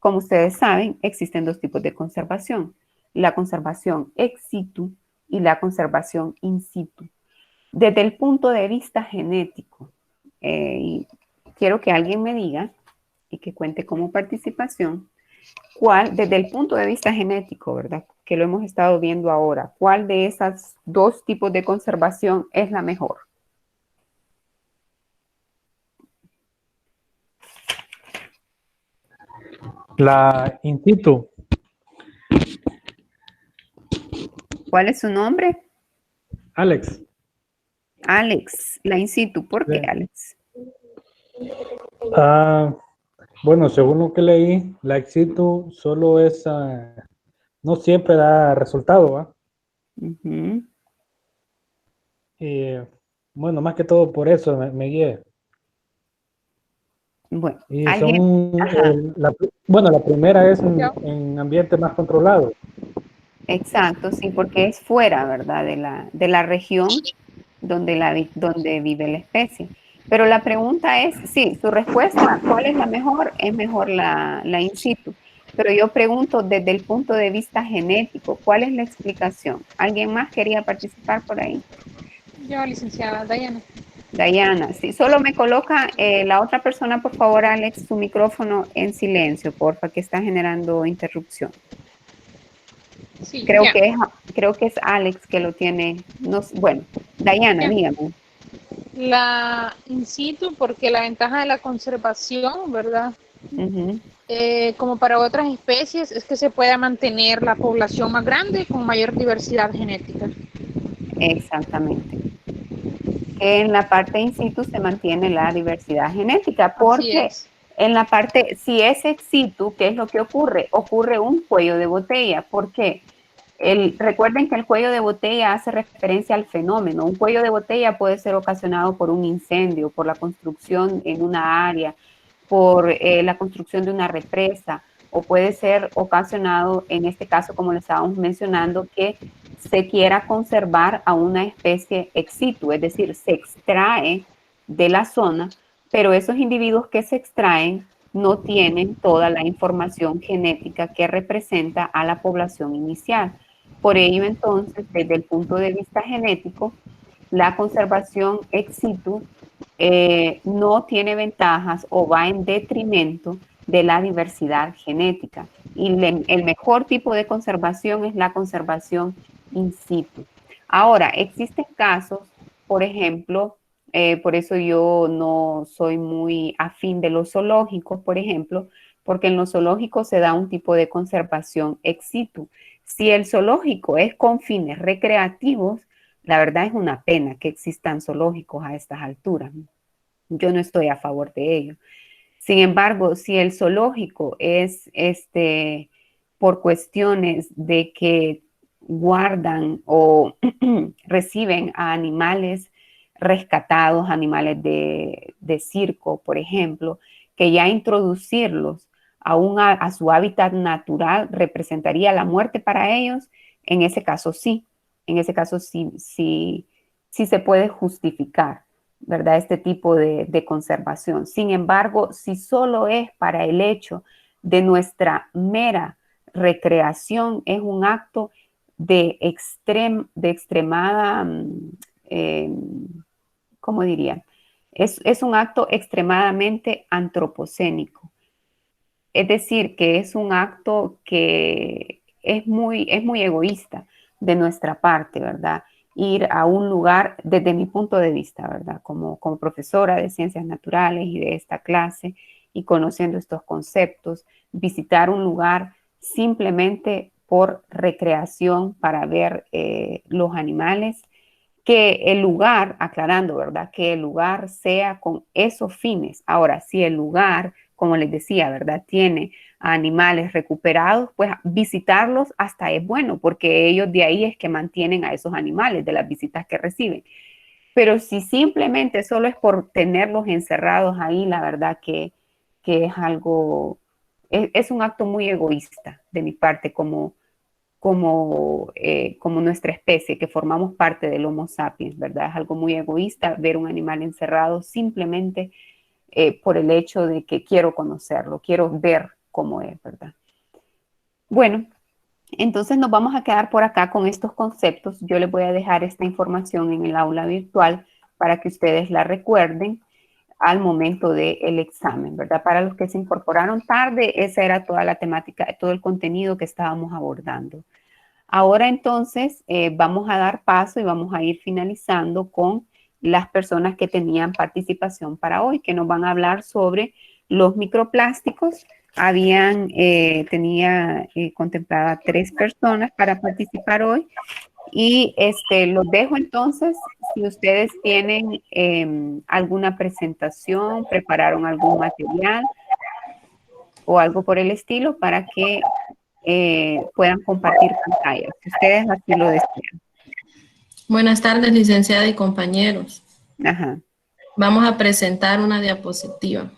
Como ustedes saben, existen dos tipos de conservación: la conservación ex situ y la conservación in situ. Desde el punto de vista genético, y quiero que alguien me diga y que cuente como participación, ¿Cuál, desde el punto de vista genético, verdad? Que lo hemos estado viendo ahora, cuál de esas dos tipos de conservación es la mejor? La in situ. ¿Cuál es su nombre? Alex. Alex, la in situ. ¿Por qué, Sí. Alex? Bueno, según lo que leí, la in situ solo es, no siempre da resultado, ¿va? Ujú. Y bueno, más que todo por eso me guié. Bueno, Y alguien, son, ajá, bueno, la primera es en ambiente más controlado. exacto, sí, porque es fuera, ¿verdad? De la región donde vive la especie. Pero la pregunta es, sí, su respuesta, ¿cuál es la mejor? Es mejor la in situ. Pero yo pregunto desde el punto de vista genético, ¿cuál es la explicación? ¿Alguien más quería participar por ahí? Yo, licenciada Dayana. Diana, sí, solo me coloca la otra persona, por favor, Alex, su micrófono en silencio, porfa, que está generando interrupción. Sí, Creo ya. creo que es Alex que lo tiene. No, bueno, Diana, Ya. dígame. La in situ, porque la ventaja de la conservación, ¿verdad? Ujú, Como para otras especies, es que se pueda mantener la población más grande con mayor diversidad genética. exactamente. Que en la parte in situ se mantiene la diversidad genética, Así porque es. en la parte, si es ex situ, ¿qué es lo que ocurre? Ocurre un cuello de botella. ¿Por qué? Recuerden que el cuello de botella hace referencia al fenómeno. Un cuello de botella puede ser ocasionado por un incendio, por la construcción en una área, por la construcción de una represa, o puede ser ocasionado, en este caso, como le estábamos mencionando, que se quiera conservar a una especie ex situ, es decir, se extrae de la zona, pero esos individuos que se extraen no tienen toda la información genética que representa a la población inicial. Por ello, entonces, desde el punto de vista genético, la conservación ex situ no tiene ventajas o va en detrimento de la diversidad genética. Y el mejor tipo de conservación es la conservación in situ. Ahora, existen casos, por ejemplo, por eso yo no soy muy afín de los zoológicos, por ejemplo, porque en los zoológicos se da un tipo de conservación ex situ. Si el zoológico es con fines recreativos, la verdad es una pena que existan zoológicos a estas alturas. Yo no estoy a favor de ello. Sin embargo, si el zoológico es por cuestiones de que guardan o reciben a animales rescatados, animales de circo, por ejemplo, que ya introducirlos a su hábitat natural representaría la muerte para ellos, en ese caso sí, en ese caso sí se puede justificar, ¿verdad? Este tipo de conservación. Sin embargo, si solo es para el hecho de nuestra mera recreación, es un acto de extremada, eh, ¿cómo diría? Es un acto extremadamente antropocénico. Es decir, que es un acto que es muy egoísta de nuestra parte, ¿verdad? Ir a un lugar, desde mi punto de vista, ¿verdad? Como profesora de ciencias naturales y de esta clase y conociendo estos conceptos, visitar un lugar simplemente por recreación para ver los animales, que el lugar, aclarando, ¿verdad? Que el lugar sea con esos fines. Ahora, si el lugar, como les decía, ¿verdad? Tiene animales recuperados, pues visitarlos hasta es bueno, porque ellos de ahí es que mantienen a esos animales de las visitas que reciben. Pero si simplemente solo es por tenerlos encerrados ahí, la verdad que es algo, es un acto muy egoísta de mi parte como nuestra especie, que formamos parte del Homo sapiens, ¿verdad? Es algo muy egoísta ver un animal encerrado simplemente por el hecho de que quiero conocerlo, quiero ver cómo es, ¿verdad? Bueno, entonces nos vamos a quedar por acá con estos conceptos. Yo les voy a dejar esta información en el aula virtual para que ustedes la recuerden. al momento del examen, ¿verdad? Para los que se incorporaron tarde, esa era toda la temática, todo el contenido que estábamos abordando. Ahora entonces vamos a dar paso y vamos a ir finalizando con las personas que tenían participación para hoy, que nos van a hablar sobre los microplásticos. Tenía contemplada 3 personas para participar hoy y los dejo entonces, si ustedes tienen alguna presentación, prepararon algún material o algo por el estilo para que puedan compartir pantallas, si ustedes así lo desean. Buenas tardes, licenciada y compañeros. Ajá. Vamos a presentar una diapositiva.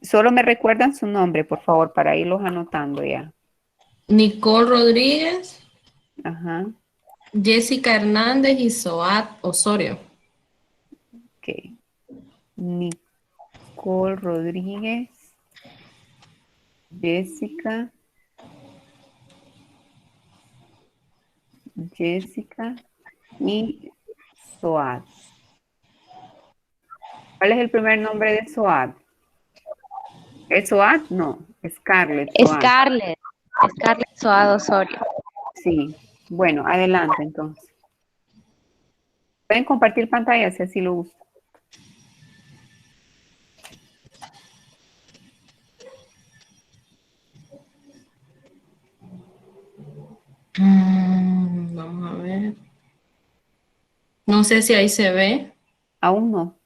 Solo me recuerdan su nombre, por favor, para irlos anotando ya. Nicole Rodríguez, Ajá. Jessica Hernández y Soat Osorio. Ok. Nicole Rodríguez, Jessica y Soad. ¿Cuál es el primer nombre de Soad? ¿Es Soad? No, Scarlett Soad. Scarlett Soad Osorio. Sí, bueno, adelante entonces. Pueden compartir pantalla si así lo gustan. Vamos a ver. No sé si ahí se ve. Aún no.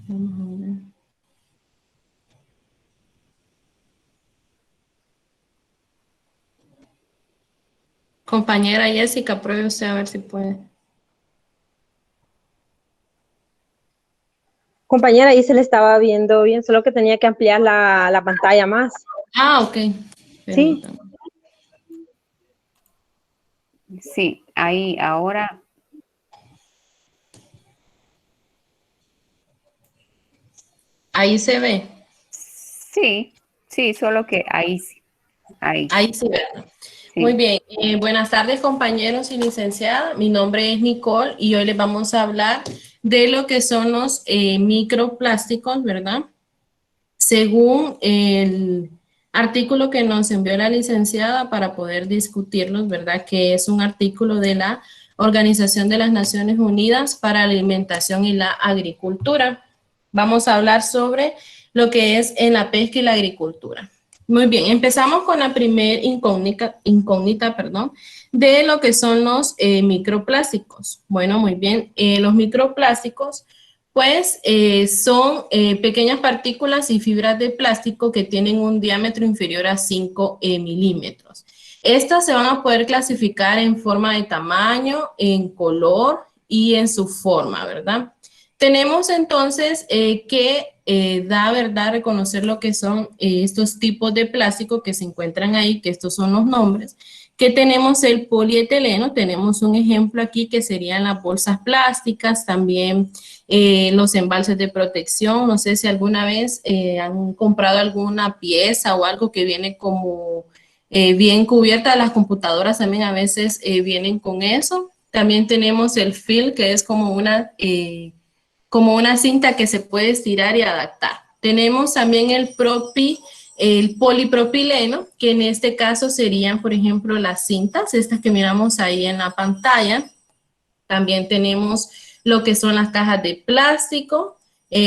Vamos a ver. Compañera Jessica, pruebe usted a ver si puede. Compañera, ahí se le estaba viendo bien, solo que tenía que ampliar la pantalla más. Ah, ok. Sí. Permítame. Sí, ahí ahora. Ahí se ve. Sí, solo que ahí sí. Ahí se ve. sí. Muy bien. Buenas tardes, compañeros y licenciada. Mi nombre es Nicole y hoy les vamos a hablar de lo que son los microplásticos, ¿verdad? Según el artículo que nos envió la licenciada para poder discutirlos, ¿verdad? Que es un artículo de la Organización de las Naciones Unidas para la Alimentación y la Agricultura. Vamos a hablar sobre lo que es en la pesca y la agricultura. Muy bien, empezamos con la primer incógnita, de lo que son los microplásticos. Bueno, muy bien, los microplásticos pues son pequeñas partículas y fibras de plástico que tienen un diámetro inferior a 5 milímetros. Estas se van a poder clasificar en forma de tamaño, en color y en su forma, ¿verdad? Tenemos entonces que da, ¿verdad?, reconocer lo que son estos tipos de plástico que se encuentran ahí, que estos son los nombres, que tenemos el polietileno, tenemos un ejemplo aquí que serían las bolsas plásticas, también los embalses de protección. No sé si alguna vez han comprado alguna pieza o algo que viene como bien cubierta. Las computadoras también a veces vienen con eso. También tenemos el film, que es como una cinta que se puede estirar y adaptar. Tenemos también el polipropileno, que en este caso serían, por ejemplo, las cintas, estas que miramos ahí en la pantalla. También tenemos lo que son las cajas de plástico,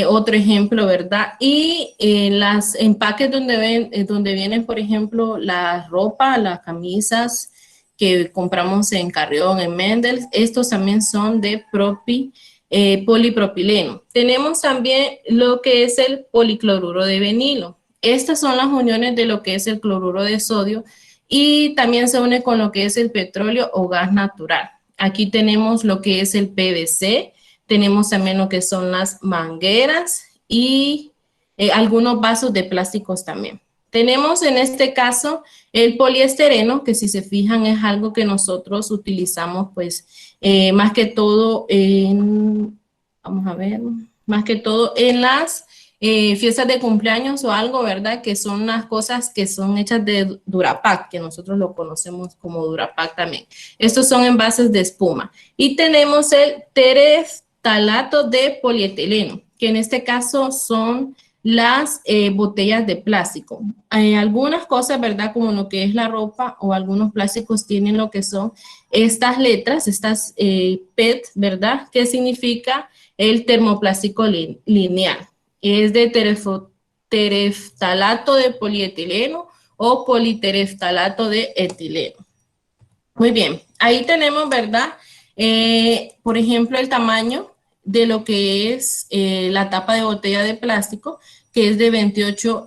otro ejemplo, ¿verdad? Y las empaques donde vienen, por ejemplo, la ropa, las camisas que compramos en Carrión, en Mendel, estos también son de polipropileno. Tenemos también lo que es el policloruro de vinilo. Estas son las uniones de lo que es el cloruro de sodio y también se une con lo que es el petróleo o gas natural. Aquí tenemos lo que es el PVC, tenemos también lo que son las mangueras y algunos vasos de plásticos también. Tenemos en este caso el poliestereno, que si se fijan es algo que nosotros utilizamos pues más que todo en, vamos a ver, más que todo en las fiestas de cumpleaños o algo, ¿verdad? Que son unas cosas que son hechas de Durapac, que nosotros lo conocemos como Durapac también. Estos son envases de espuma. Y tenemos el tereftalato de polietileno, que en este caso son las botellas de plástico. Algunas cosas, ¿verdad? Como lo que es la ropa o algunos plásticos tienen lo que son estas letras, estas PET, ¿verdad? Que significa el termoplástico lineal. Es de tereftalato de polietileno o politereftalato de etileno. Muy bien, ahí tenemos, ¿verdad? Por ejemplo, el tamaño de lo que es la tapa de botella de plástico, que es de 28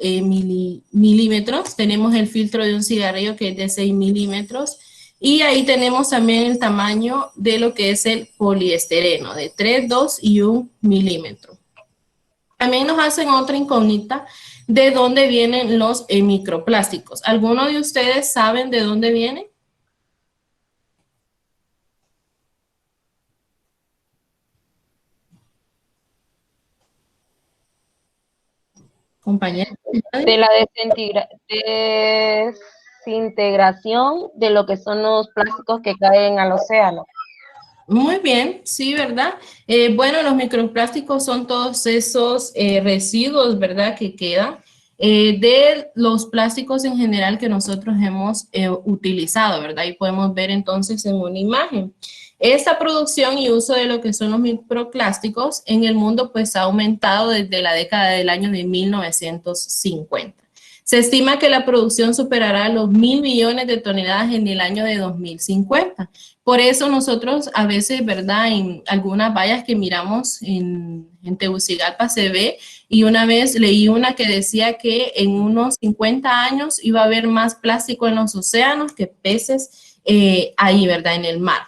milímetros. Tenemos el filtro de un cigarrillo, que es de 6 milímetros. Y ahí tenemos también el tamaño de lo que es el poliestireno, de 3, 2 y 1 milímetro. También nos hacen otra incógnita de dónde vienen los microplásticos. ¿Alguno de ustedes saben de dónde vienen? Compañeros. De la desintegración de lo que son los plásticos que caen al océano. Muy bien, sí, ¿verdad? Bueno, los microplásticos son todos esos residuos, ¿verdad? Que quedan de los plásticos en general que nosotros hemos utilizado, ¿verdad? Y podemos ver entonces en una imagen. Esta producción y uso de lo que son los microplásticos en el mundo pues ha aumentado desde la década del año de 1950. Se estima que la producción superará los 1.000 millones de toneladas en el año de 2050. Por eso nosotros a veces, ¿verdad? En algunas vallas que miramos en Tegucigalpa se ve, y una vez leí una que decía que en unos 50 años iba a haber más plástico en los océanos que peces ahí, ¿verdad? En el mar.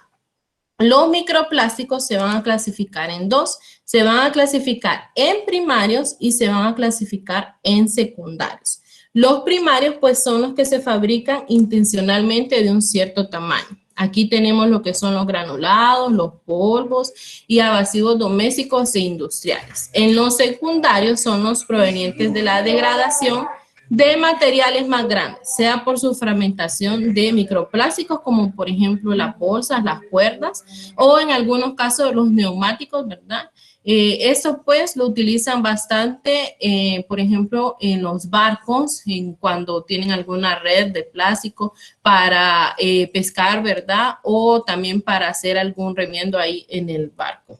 Los microplásticos se van a clasificar en dos. Se van a clasificar en primarios y se van a clasificar en secundarios. Los primarios pues son los que se fabrican intencionalmente de un cierto tamaño. Aquí tenemos lo que son los granulados, los polvos y evasivos domésticos e industriales. En los secundarios son los provenientes de la degradación de materiales más grandes, sea por su fragmentación de microplásticos, como por ejemplo las bolsas, las cuerdas, o en algunos casos los neumáticos, ¿verdad? Eso pues lo utilizan bastante, por ejemplo, en los barcos, cuando tienen alguna red de plástico para pescar, ¿verdad? O también para hacer algún remiendo ahí en el barco.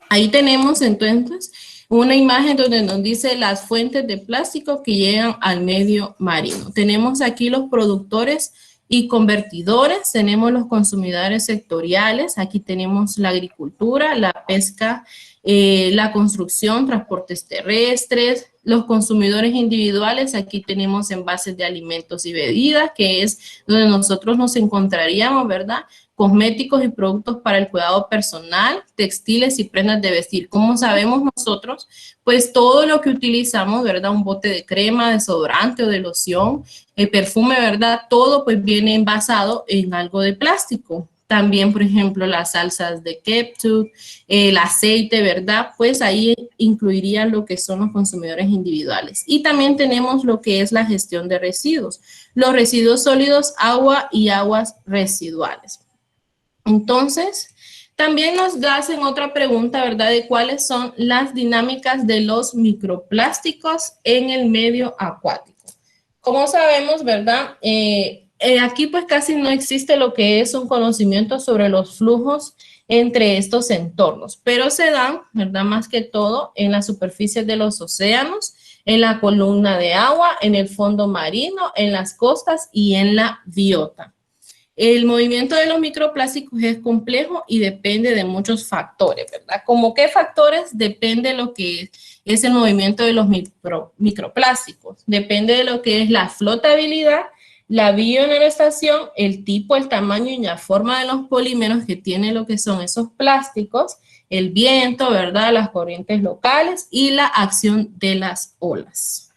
Ahí tenemos entonces una imagen donde nos dice las fuentes de plástico que llegan al medio marino. Tenemos aquí los productores y convertidores, tenemos los consumidores sectoriales, aquí tenemos la agricultura, la pesca, la construcción, transportes terrestres, los consumidores individuales, aquí tenemos envases de alimentos y bebidas, que es donde nosotros nos encontraríamos, ¿verdad? Cosméticos y productos para el cuidado personal, textiles y prendas de vestir. Como sabemos nosotros, pues todo lo que utilizamos, ¿verdad? Un bote de crema, desodorante o de loción, el perfume, ¿verdad? Todo pues viene envasado en algo de plástico. También, por ejemplo, las salsas de ketchup, el aceite, ¿verdad? Pues ahí incluirían lo que son los consumidores individuales. Y también tenemos lo que es la gestión de residuos. Los residuos sólidos, agua y aguas residuales. Entonces, también nos hacen otra pregunta, ¿verdad? De cuáles son las dinámicas de los microplásticos en el medio acuático. Como sabemos, ¿verdad? Aquí pues casi no existe lo que es un conocimiento sobre los flujos entre estos entornos, pero se dan, ¿verdad? Más que todo en las superficies de los océanos, en la columna de agua, en el fondo marino, en las costas y en la biota. El movimiento de los microplásticos es complejo y depende de muchos factores, ¿verdad? ¿Cómo qué factores? Depende de lo que es el movimiento de los microplásticos. Depende de lo que es la flotabilidad, la bioinerestación, el tipo, el tamaño y la forma de los polímeros que tienen lo que son esos plásticos, el viento, ¿verdad? Las corrientes locales y la acción de las olas.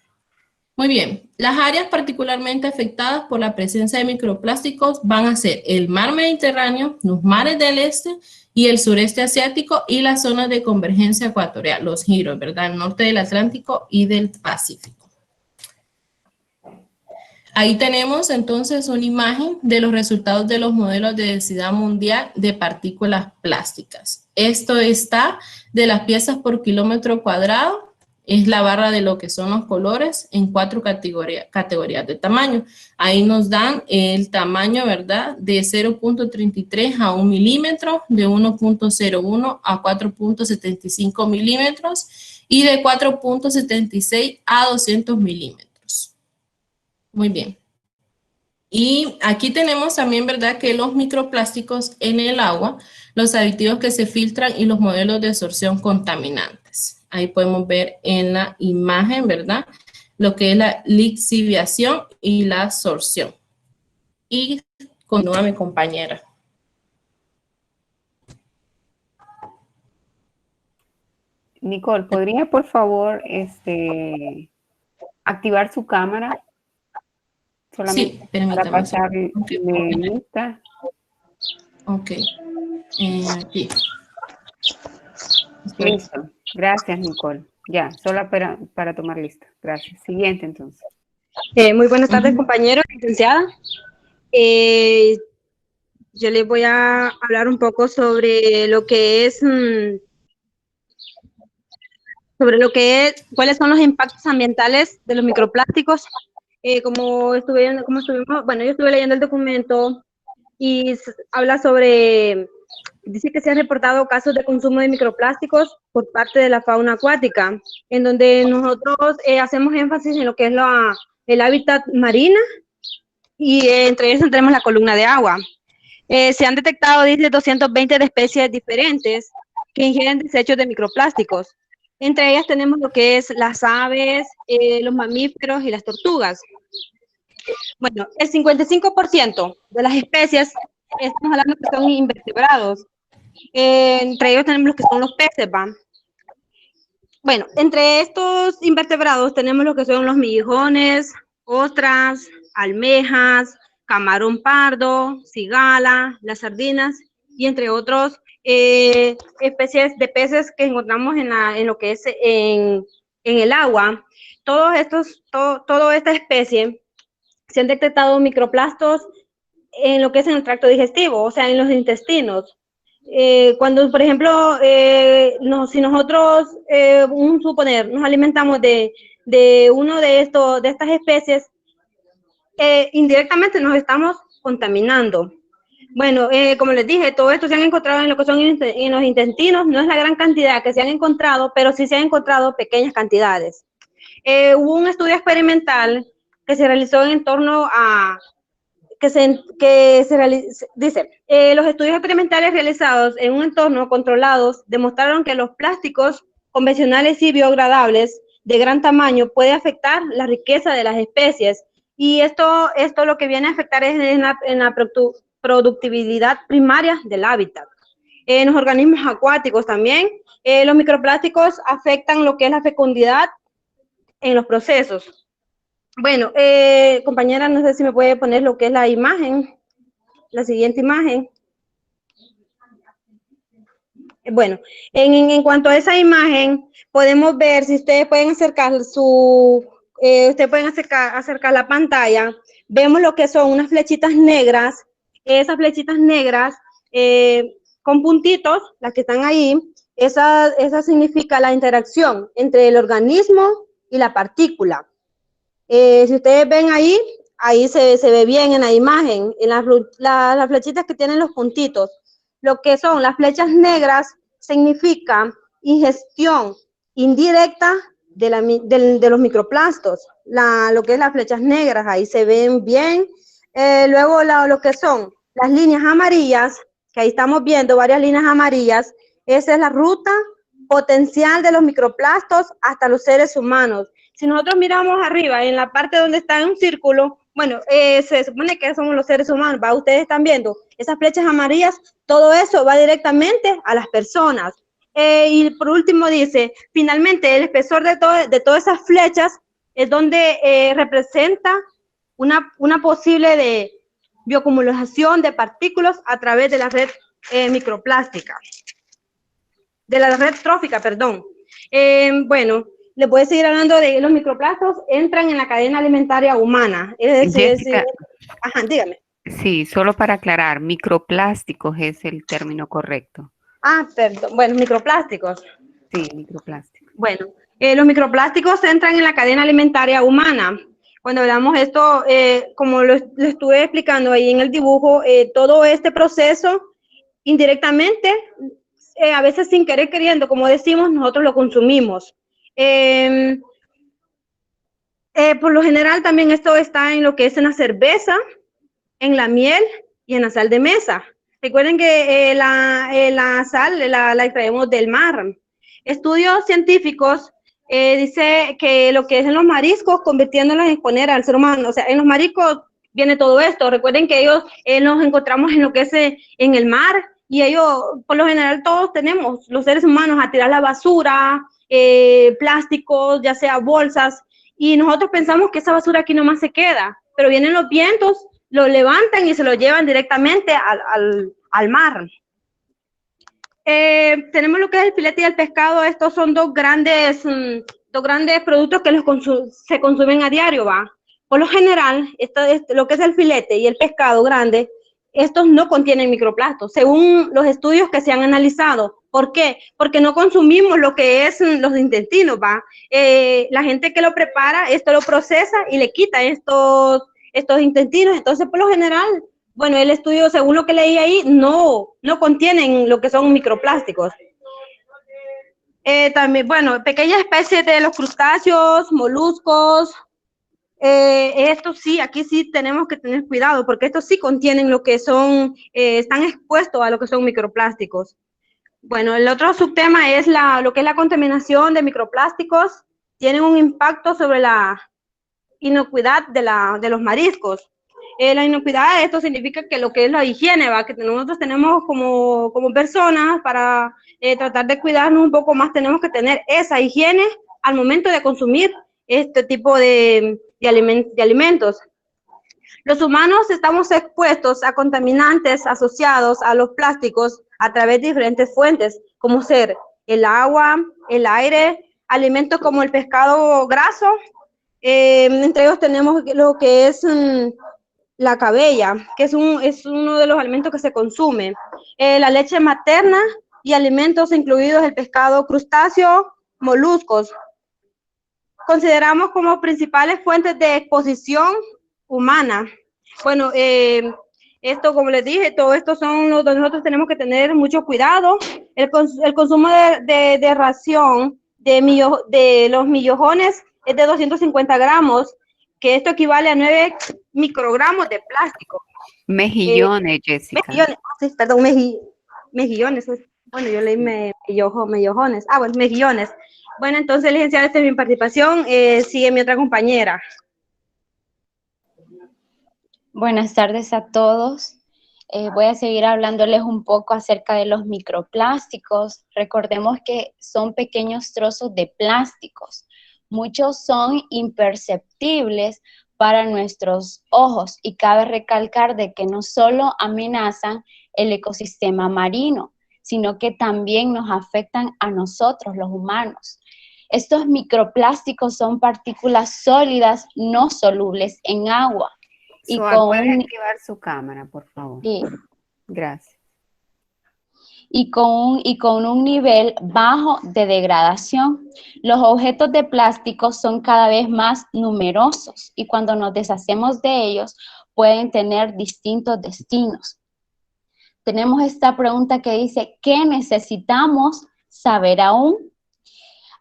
Muy bien, las áreas particularmente afectadas por la presencia de microplásticos van a ser el mar Mediterráneo, los mares del este y el sureste asiático y las zonas de convergencia ecuatorial, los giros, ¿verdad? El norte del Atlántico y del Pacífico. Ahí tenemos entonces una imagen de los resultados de los modelos de densidad mundial de partículas plásticas. Esto está de las piezas por kilómetro cuadrado, es la barra de lo que son los colores en 4 categorías de tamaño. Ahí nos dan el tamaño, ¿verdad? De 0.33 a 1 milímetro, de 1.01 a 4.75 milímetros y de 4.76 a 200 milímetros. Muy bien. Y aquí tenemos también, ¿verdad?, que los microplásticos en el agua, los aditivos que se filtran y los modelos de absorción contaminantes. Ahí podemos ver en la imagen, ¿verdad?, lo que es la lixiviación y la absorción. Y continúa mi compañera. Nicole, ¿podría por favor activar su cámara? Solamente Sí, permítame. para pasarle Okay. lista. Ok. Aquí. Listo. Gracias, Nicole. Ya, solo para tomar lista. Gracias. Siguiente, entonces. Muy buenas tardes, compañeros, licenciada. Yo les voy a hablar un poco sobre lo que es, cuáles son los impactos ambientales de los microplásticos. Yo estuve leyendo el documento y habla sobre, dice que se han reportado casos de consumo de microplásticos por parte de la fauna acuática, en donde nosotros hacemos énfasis en lo que es el hábitat marino y entre ellos tenemos la columna de agua. Se han detectado, dice, 220 de especies diferentes que ingieren desechos de microplásticos. Entre ellas tenemos lo que es las aves, los mamíferos y las tortugas. Bueno, el 55% de las especies, estamos hablando que son invertebrados. Entre ellos tenemos lo que son los peces, ¿va? Bueno, entre estos invertebrados tenemos lo que son los mejillones, ostras, almejas, camarón pardo, cigala, las sardinas y entre otros especies de peces que encontramos en lo que es en el agua. Toda esta especie se han detectado microplastos en lo que es en el tracto digestivo, o sea, en los intestinos. Cuando, por ejemplo, si nosotros, suponer, nos alimentamos de uno de estas especies, indirectamente nos estamos contaminando. Bueno, como les dije, todo esto se han encontrado en lo que son en los intestinos, no es la gran cantidad que se han encontrado, pero sí se han encontrado pequeñas cantidades. Hubo un estudio experimental que se realizó en torno a los estudios experimentales realizados en un entorno controlados demostraron que los plásticos convencionales y biodegradables de gran tamaño puede afectar la riqueza de las especies y esto lo que viene a afectar es en la productividad primaria del hábitat. En los organismos acuáticos también, los microplásticos afectan lo que es la fecundidad en los procesos. Bueno, compañera, no sé si me puede poner lo que es la imagen, la siguiente imagen. Bueno, en cuanto a esa imagen, podemos ver, si ustedes pueden acercar acercar la pantalla, vemos lo que son unas flechitas negras, esas flechitas negras con puntitos, las que están ahí, esa significa la interacción entre el organismo y la partícula. Si ustedes ven ahí se ve bien en la imagen, en las flechitas que tienen los puntitos. Lo que son las flechas negras significa ingestión indirecta de los microplastos. Lo que es las flechas negras, ahí se ven bien. Luego lo que son las líneas amarillas, que ahí estamos viendo varias líneas amarillas, esa es la ruta potencial de los microplastos hasta los seres humanos. Si nosotros miramos arriba, en la parte donde está en un círculo, bueno, se supone que somos los seres humanos, ¿va? Ustedes están viendo esas flechas amarillas, todo eso va directamente a las personas. Y por último dice, finalmente el espesor de todas esas flechas es donde representa una posible de bioacumulación de partículas a través de la red microplástica, de la red trófica, perdón. Bueno, les voy a seguir hablando de los microplastos, entran en la cadena alimentaria humana. Es decir, Jessica, ajá, dígame. sí, solo para aclarar, microplásticos es el término correcto. Ah, perdón, bueno, microplásticos. Sí, microplásticos. Bueno, los microplásticos entran en la cadena alimentaria humana. Cuando hablamos de esto, como lo estuve explicando ahí en el dibujo, todo este proceso indirectamente, a veces sin querer queriendo, como decimos, nosotros lo consumimos. Por lo general también esto está en lo que es en la cerveza, en la miel y en la sal de mesa. Recuerden que la sal la extraemos del mar. Estudios científicos dice que lo que es en los mariscos, convirtiéndolos en exponer al ser humano, o sea, en los mariscos viene todo esto. Recuerden que ellos nos encontramos en lo que es en el mar, y ellos, por lo general, todos tenemos, los seres humanos, a tirar la basura, plásticos, ya sea bolsas, y nosotros pensamos que esa basura aquí nomás se queda, pero vienen los vientos, lo levantan y se lo llevan directamente al mar. Tenemos lo que es el filete y el pescado. Estos son dos grandes productos que se consumen a diario, ¿va? Por lo general, lo que es el filete y el pescado grande, estos no contienen microplastos, según los estudios que se han analizado. ¿Por qué? Porque no consumimos lo que es los intestinos, ¿va? La gente que lo prepara, esto lo procesa y le quita estos intestinos. Entonces, por lo general, bueno, el estudio, según lo que leí ahí, no contienen lo que son microplásticos. También, bueno, pequeñas especies de los crustáceos, moluscos, estos sí, aquí sí tenemos que tener cuidado, porque estos sí contienen lo que son, están expuestos a lo que son microplásticos. Bueno, el otro subtema es lo que es la contaminación de microplásticos. Tienen un impacto sobre la inocuidad de los mariscos. La inocuidad, esto significa que lo que es la higiene, ¿va? Que nosotros tenemos como personas, para tratar de cuidarnos un poco más, tenemos que tener esa higiene al momento de consumir este tipo de alimentos. Los humanos estamos expuestos a contaminantes asociados a los plásticos a través de diferentes fuentes, como ser el agua, el aire, alimentos como el pescado graso. Entre ellos tenemos lo que es la cabella, que es uno de los alimentos que se consume, la leche materna y alimentos incluidos el pescado crustáceo, moluscos. Consideramos como principales fuentes de exposición humana. Bueno, esto, como les dije, todo esto son los que nosotros tenemos que tener mucho cuidado. El consumo de ración de los millojones es de 250 gramos, que esto equivale a 9 microgramos de plástico. Mejillones, Jessica. Mejillones, sí, perdón, mejillones. Bueno, yo leí mellojones. Ah, bueno, mejillones. Bueno, entonces, licenciada, esta es mi participación. Sigue mi otra compañera. Buenas tardes a todos. Voy a seguir hablándoles un poco acerca de los microplásticos. Recordemos que son pequeños trozos de plásticos. Muchos son imperceptibles para nuestros ojos, y cabe recalcar de que no solo amenazan el ecosistema marino, sino que también nos afectan a nosotros, los humanos. Estos microplásticos son partículas sólidas no solubles en agua. ¿Puede activar su cámara, por favor? Sí. Gracias. Y con un nivel bajo de degradación. Los objetos de plástico son cada vez más numerosos, y cuando nos deshacemos de ellos pueden tener distintos destinos. Tenemos esta pregunta que dice, ¿qué necesitamos saber aún?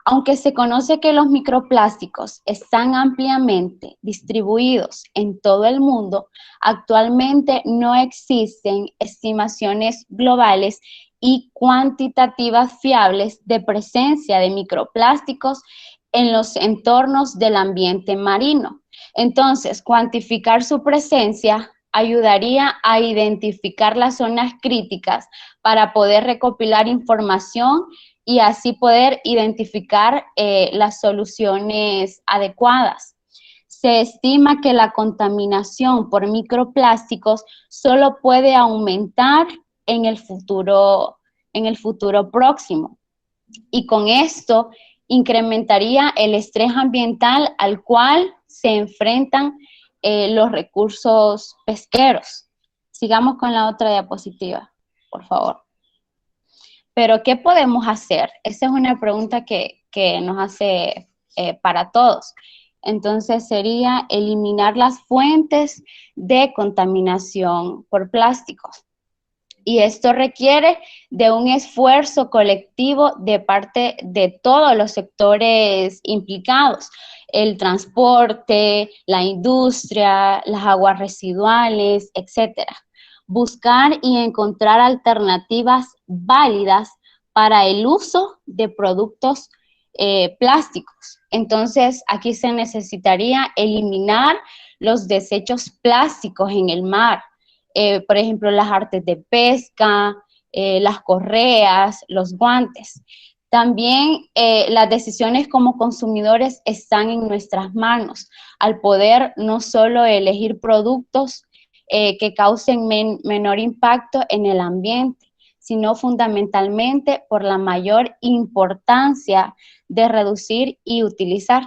Aunque se conoce que los microplásticos están ampliamente distribuidos en todo el mundo, actualmente no existen estimaciones globales y cuantitativas fiables de presencia de microplásticos en los entornos del ambiente marino. Entonces, cuantificar su presencia ayudaría a identificar las zonas críticas para poder recopilar información y así poder identificar las soluciones adecuadas. Se estima que la contaminación por microplásticos solo puede aumentar en el futuro próximo. Y con esto incrementaría el estrés ambiental al cual se enfrentan los recursos pesqueros. Sigamos con la otra diapositiva, por favor. Pero, ¿qué podemos hacer? Esa es una pregunta que nos hace para todos. Entonces, sería eliminar las fuentes de contaminación por plásticos. Y esto requiere de un esfuerzo colectivo de parte de todos los sectores implicados: el transporte, la industria, las aguas residuales, etcétera. Buscar y encontrar alternativas válidas para el uso de productos plásticos. Entonces, aquí se necesitaría eliminar los desechos plásticos en el mar. Por ejemplo, las artes de pesca, las correas, los guantes. También las decisiones como consumidores están en nuestras manos, al poder no solo elegir productos que causen menor impacto en el ambiente, sino fundamentalmente por la mayor importancia de reducir y utilizar.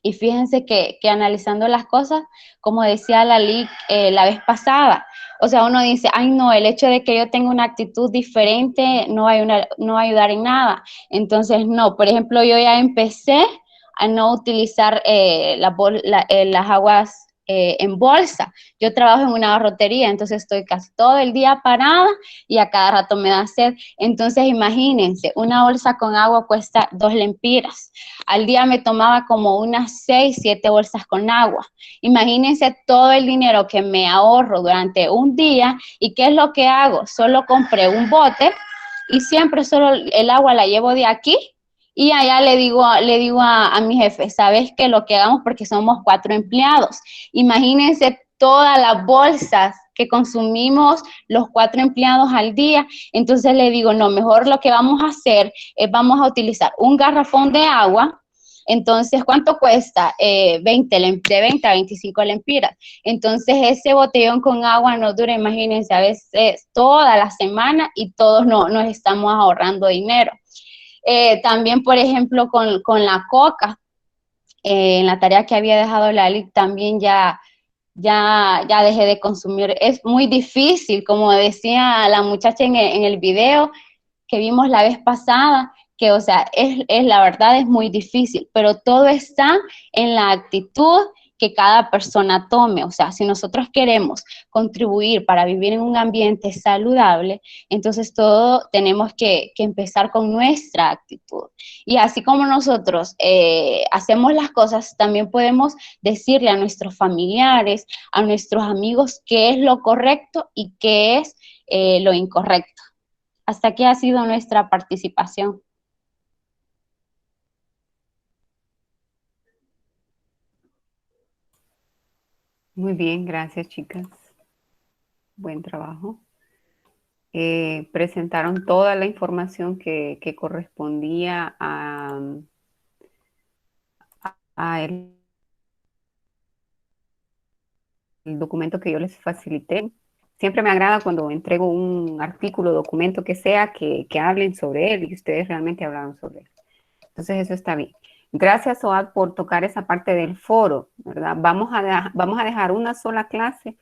Y fíjense que analizando las cosas, como decía Lali la vez pasada, o sea, uno dice, ay no, el hecho de que yo tenga una actitud diferente no va a ayudar en nada. Entonces, no, por ejemplo, yo ya empecé a no utilizar las aguas en bolsa. Yo trabajo en una barrotería, entonces estoy casi todo el día parada y a cada rato me da sed. Entonces, imagínense, una bolsa con agua cuesta 2 lempiras. Al día me tomaba como unas 6, 7 bolsas con agua. Imagínense todo el dinero que me ahorro durante un día. ¿Y qué es lo que hago? Solo compré un bote y siempre solo el agua la llevo de aquí. Y allá le digo a mi jefe, ¿sabes qué? Lo que hagamos, porque somos 4 empleados. Imagínense todas las bolsas que consumimos los 4 empleados al día. Entonces le digo, no, mejor lo que vamos a hacer es vamos a utilizar un garrafón de agua. Entonces, ¿cuánto cuesta? De 20 a 25 lempiras. Entonces, ese botellón con agua nos dura, imagínense, a veces toda la semana y todos nos estamos ahorrando dinero. También, por ejemplo, con la coca, en la tarea que había dejado Lali, también ya dejé de consumir. Es muy difícil, como decía la muchacha en el video que vimos la vez pasada, que, o sea, la verdad es muy difícil, pero todo está en la actitud que cada persona tome. O sea, si nosotros queremos contribuir para vivir en un ambiente saludable, entonces todo tenemos que empezar con nuestra actitud. Y así como nosotros hacemos las cosas, también podemos decirle a nuestros familiares, a nuestros amigos, qué es lo correcto y qué es lo incorrecto. Hasta aquí ha sido nuestra participación. Muy bien, gracias, chicas. Buen trabajo. Presentaron toda la información que correspondía a el documento que yo les facilité. Siempre me agrada cuando entrego un artículo, documento que sea, que hablen sobre él y ustedes realmente hablaron sobre él. Entonces, eso está bien. Gracias, Oad, por tocar esa parte del foro, ¿verdad? Vamos a dejar una sola clase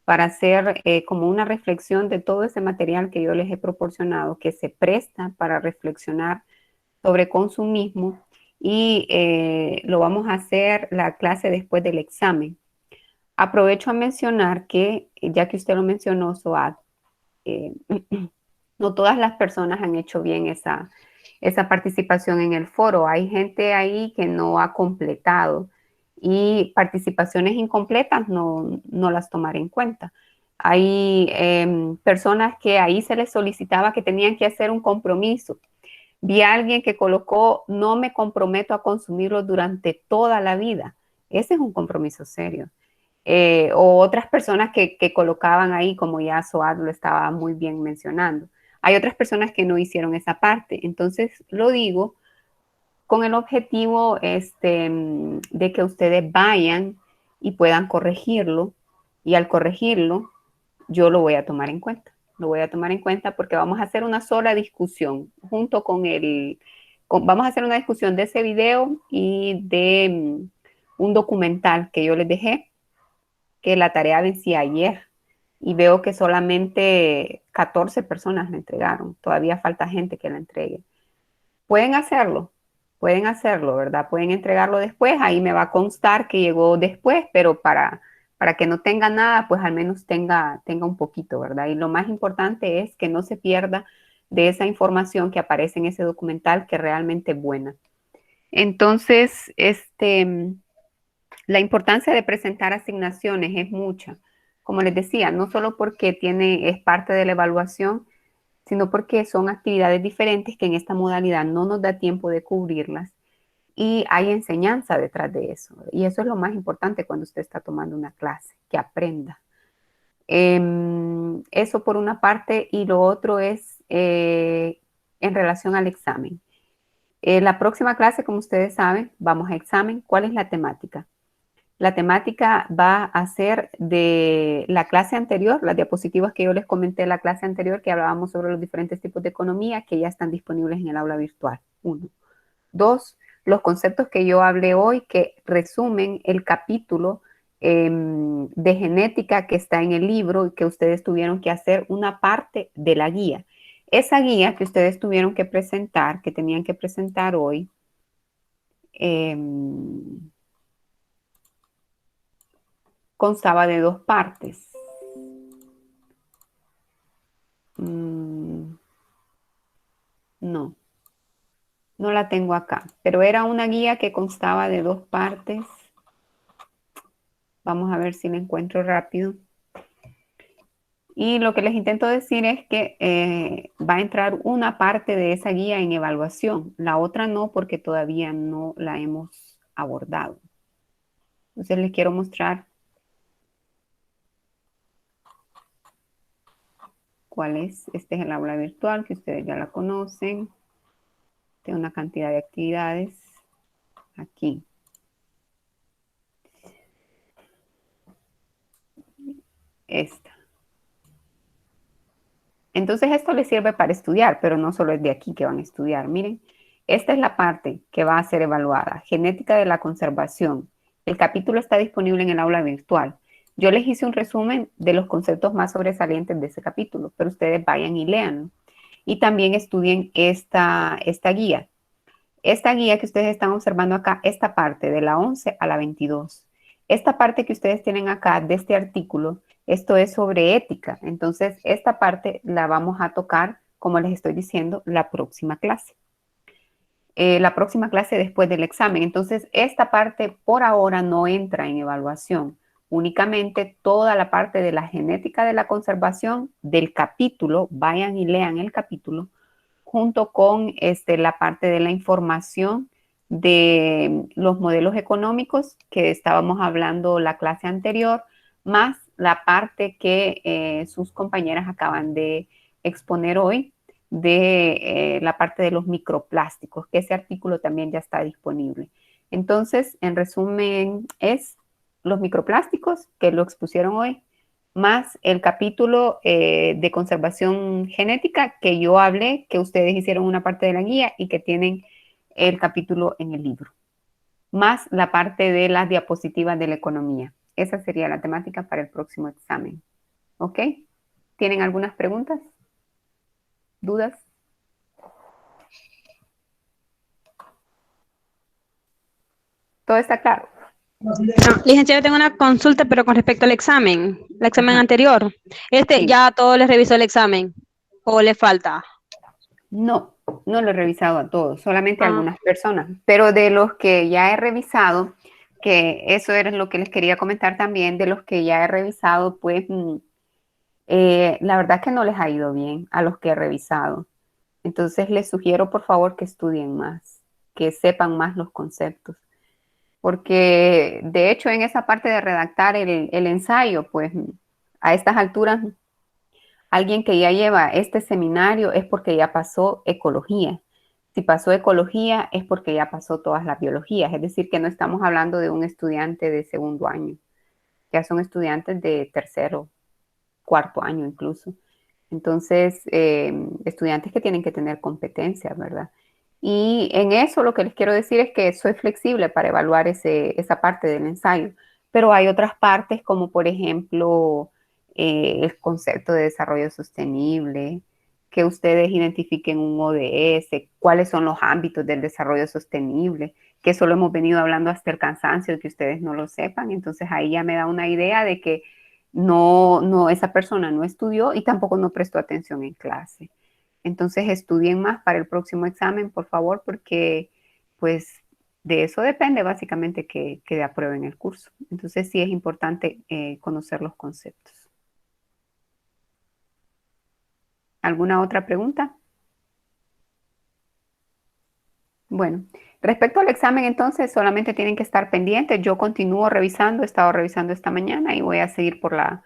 para hacer como una reflexión de todo ese material que yo les he proporcionado, que se presta para reflexionar sobre consumismo, y lo vamos a hacer la clase después del examen. Aprovecho a mencionar que, ya que usted lo mencionó, Soad, no todas las personas han hecho bien esa participación en el foro. Hay gente ahí que no ha completado y participaciones incompletas no las tomaré en cuenta. Hay personas que ahí se les solicitaba que tenían que hacer un compromiso. Vi a alguien que colocó, no me comprometo a consumirlo durante toda la vida. Ese es un compromiso serio. O otras personas que colocaban ahí, como ya Soad lo estaba muy bien mencionando. Hay otras personas que no hicieron esa parte. Entonces, lo digo con el objetivo de que ustedes vayan y puedan corregirlo. Y al corregirlo, yo lo voy a tomar en cuenta. Lo voy a tomar en cuenta porque vamos a hacer una sola discusión junto con vamos a hacer una discusión de ese video y de un documental que yo les dejé, que la tarea vencía ayer y veo que solamente 14 personas la entregaron. Todavía falta gente que la entregue. Pueden hacerlo, ¿verdad? Pueden entregarlo después, ahí me va a constar que llegó después, pero para que no tenga nada, pues al menos tenga un poquito, ¿verdad? Y lo más importante es que no se pierda de esa información que aparece en ese documental, que realmente es buena. Entonces, la importancia de presentar asignaciones es mucha. Como les decía, no solo porque es parte de la evaluación, sino porque son actividades diferentes que en esta modalidad no nos da tiempo de cubrirlas y hay enseñanza detrás de eso. Y eso es lo más importante cuando usted está tomando una clase, que aprenda. Eso por una parte, y lo otro es en relación al examen. La próxima clase, como ustedes saben, vamos a examen. ¿Cuál es la temática? La temática va a ser de la clase anterior, las diapositivas que yo les comenté en la clase anterior, que hablábamos sobre los diferentes tipos de economía que ya están disponibles en el aula virtual. 1. 2. Los conceptos que yo hablé hoy que resumen el capítulo de genética que está en el libro y que ustedes tuvieron que hacer una parte de la guía. Esa guía que ustedes tuvieron que presentar, que tenían que presentar hoy, constaba de 2 partes. No la tengo acá, pero era una guía que constaba de 2 partes. Vamos a ver si la encuentro rápido. Y lo que les intento decir es que va a entrar una parte de esa guía en evaluación, la otra no, porque todavía no la hemos abordado. Entonces les quiero mostrar cuál es. Este es el aula virtual, que ustedes ya la conocen. Tiene una cantidad de actividades aquí. Esta. Entonces esto les sirve para estudiar, pero no solo es de aquí que van a estudiar. Miren, esta es la parte que va a ser evaluada, genética de la conservación. El capítulo está disponible en el aula virtual. Yo les hice un resumen de los conceptos más sobresalientes de ese capítulo, pero ustedes vayan y leanlo. Y también estudien esta guía. Esta guía que ustedes están observando acá, esta parte de la 11 a la 22. Esta parte que ustedes tienen acá de este artículo, esto es sobre ética. Entonces, esta parte la vamos a tocar, como les estoy diciendo, la próxima clase. La próxima clase después del examen. Entonces, esta parte por ahora no entra en evaluación. Únicamente toda la parte de la genética de la conservación del capítulo, vayan y lean el capítulo, junto con la parte de la información de los modelos económicos que estábamos hablando la clase anterior, más la parte que sus compañeras acaban de exponer hoy de la parte de los microplásticos, que ese artículo también ya está disponible. Entonces, en resumen, es los microplásticos que lo expusieron hoy, más el capítulo de conservación genética que yo hablé, que ustedes hicieron una parte de la guía y que tienen el capítulo en el libro, más la parte de las diapositivas de la economía. Esa sería la temática para el próximo examen. ¿Ok? ¿Tienen algunas preguntas? ¿Dudas? ¿Todo está claro? No, licenciado, tengo una consulta, pero con respecto al examen, el examen anterior. Sí. ¿Ya todo le revisó el examen o le falta? No lo he revisado a todos, solamente a algunas personas, pero de los que ya he revisado, que eso era lo que les quería comentar también, de los que ya he revisado, pues la verdad que no les ha ido bien a los que he revisado. Entonces les sugiero por favor que estudien más, que sepan más los conceptos, porque de hecho en esa parte de redactar el ensayo, pues a estas alturas Alguien que ya lleva este seminario es porque ya pasó ecología. Si pasó ecología es porque ya pasó todas las biologías. Es decir, que no estamos hablando de un estudiante de segundo año. Ya son estudiantes de tercero, cuarto año incluso. Entonces, estudiantes que tienen que tener competencias, ¿verdad? Y en eso lo que les quiero decir es que soy flexible para evaluar esa parte del ensayo, pero hay otras partes como por ejemplo el concepto de desarrollo sostenible, que ustedes identifiquen un ODS, cuáles son los ámbitos del desarrollo sostenible, que eso lo hemos venido hablando hasta el cansancio de que ustedes no lo sepan. Entonces ahí ya me da una idea de que esa persona no estudió y tampoco no prestó atención en clase. Entonces estudien más para el próximo examen, por favor, porque pues de eso depende básicamente que aprueben el curso. Entonces sí es importante conocer los conceptos. ¿Alguna otra pregunta? Bueno, respecto al examen entonces solamente tienen que estar pendientes. Yo continúo revisando, he estado revisando esta mañana y voy a seguir por la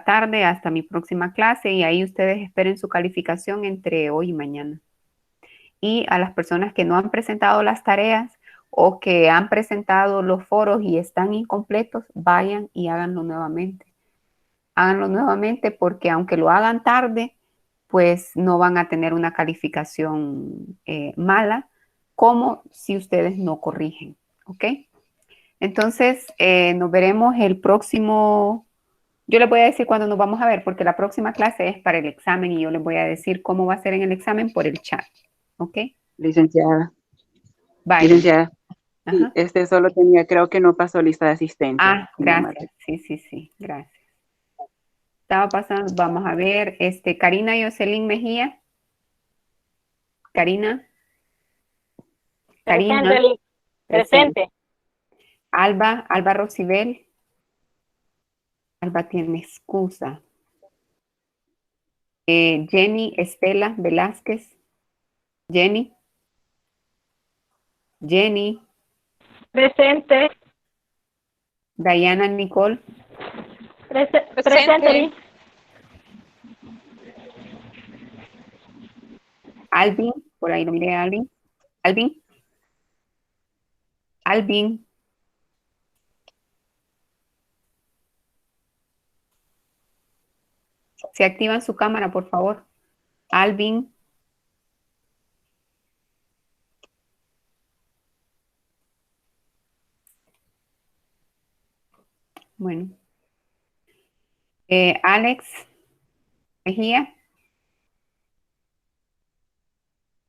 tarde hasta mi próxima clase y ahí ustedes esperen su calificación entre hoy y mañana. Y a las personas que no han presentado las tareas o que han presentado los foros y están incompletos, vayan y háganlo nuevamente. Háganlo nuevamente porque aunque lo hagan tarde, pues no van a tener una calificación mala como si ustedes no corrigen, ¿ok? Entonces, nos veremos el próximo. Yo les voy a decir cuándo nos vamos a ver, porque la próxima clase es para el examen y yo les voy a decir cómo va a ser en el examen por el chat, ¿ok? Licenciada. Bye. Licenciada. Ajá. Sí, solo tenía, creo que no pasó lista de asistentes. Ah, gracias. Sí, gracias. Estaba pasando, vamos a ver, Karina Jocelyn Mejía. Karina. Presente. Alba Rosibel. Alba tiene excusa. Jenny Estela Velázquez. Jenny. Presente. Diana Nicole. Presente. Alvin, por ahí lo miré a Alvin. Alvin. Se activan su cámara, por favor. Alvin. Bueno. Alex Mejía.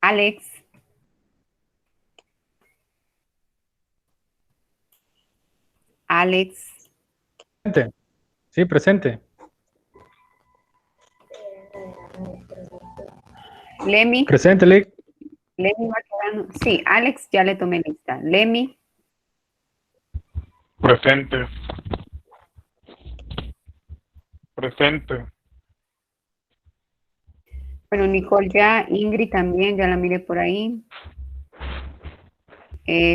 Alex. Presente. Sí, presente. Lemi. Presente, Lick. Lemi Marquezano. Sí, Alex ya le tomé lista. Lemi. Presente. Presente. Bueno, Nicole ya, Ingrid también, ya la miré por ahí.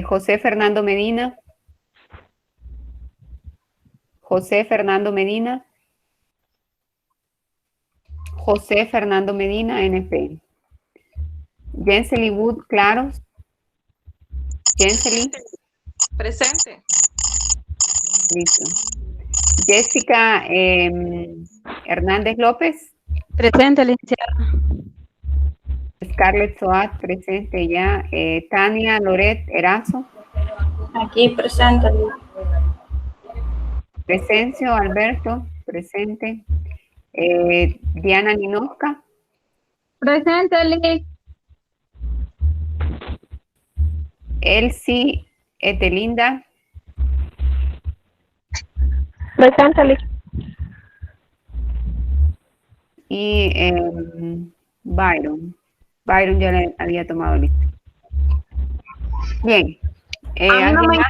José Fernando Medina. José Fernando Medina, NP. Jensely Wood Claros. Jensely. Presente. Listo. Jessica Hernández López. Presente, licenciada. Scarlett Soat, presente ya. Tania Loret Erazo. Aquí presente. Presencio Alberto, presente. Diana Ninosca. Presente, Lick. Elsie Etelinda. Presente, Lick. Y Byron. Byron ya le había tomado lista. Bien. ¿Alguien más?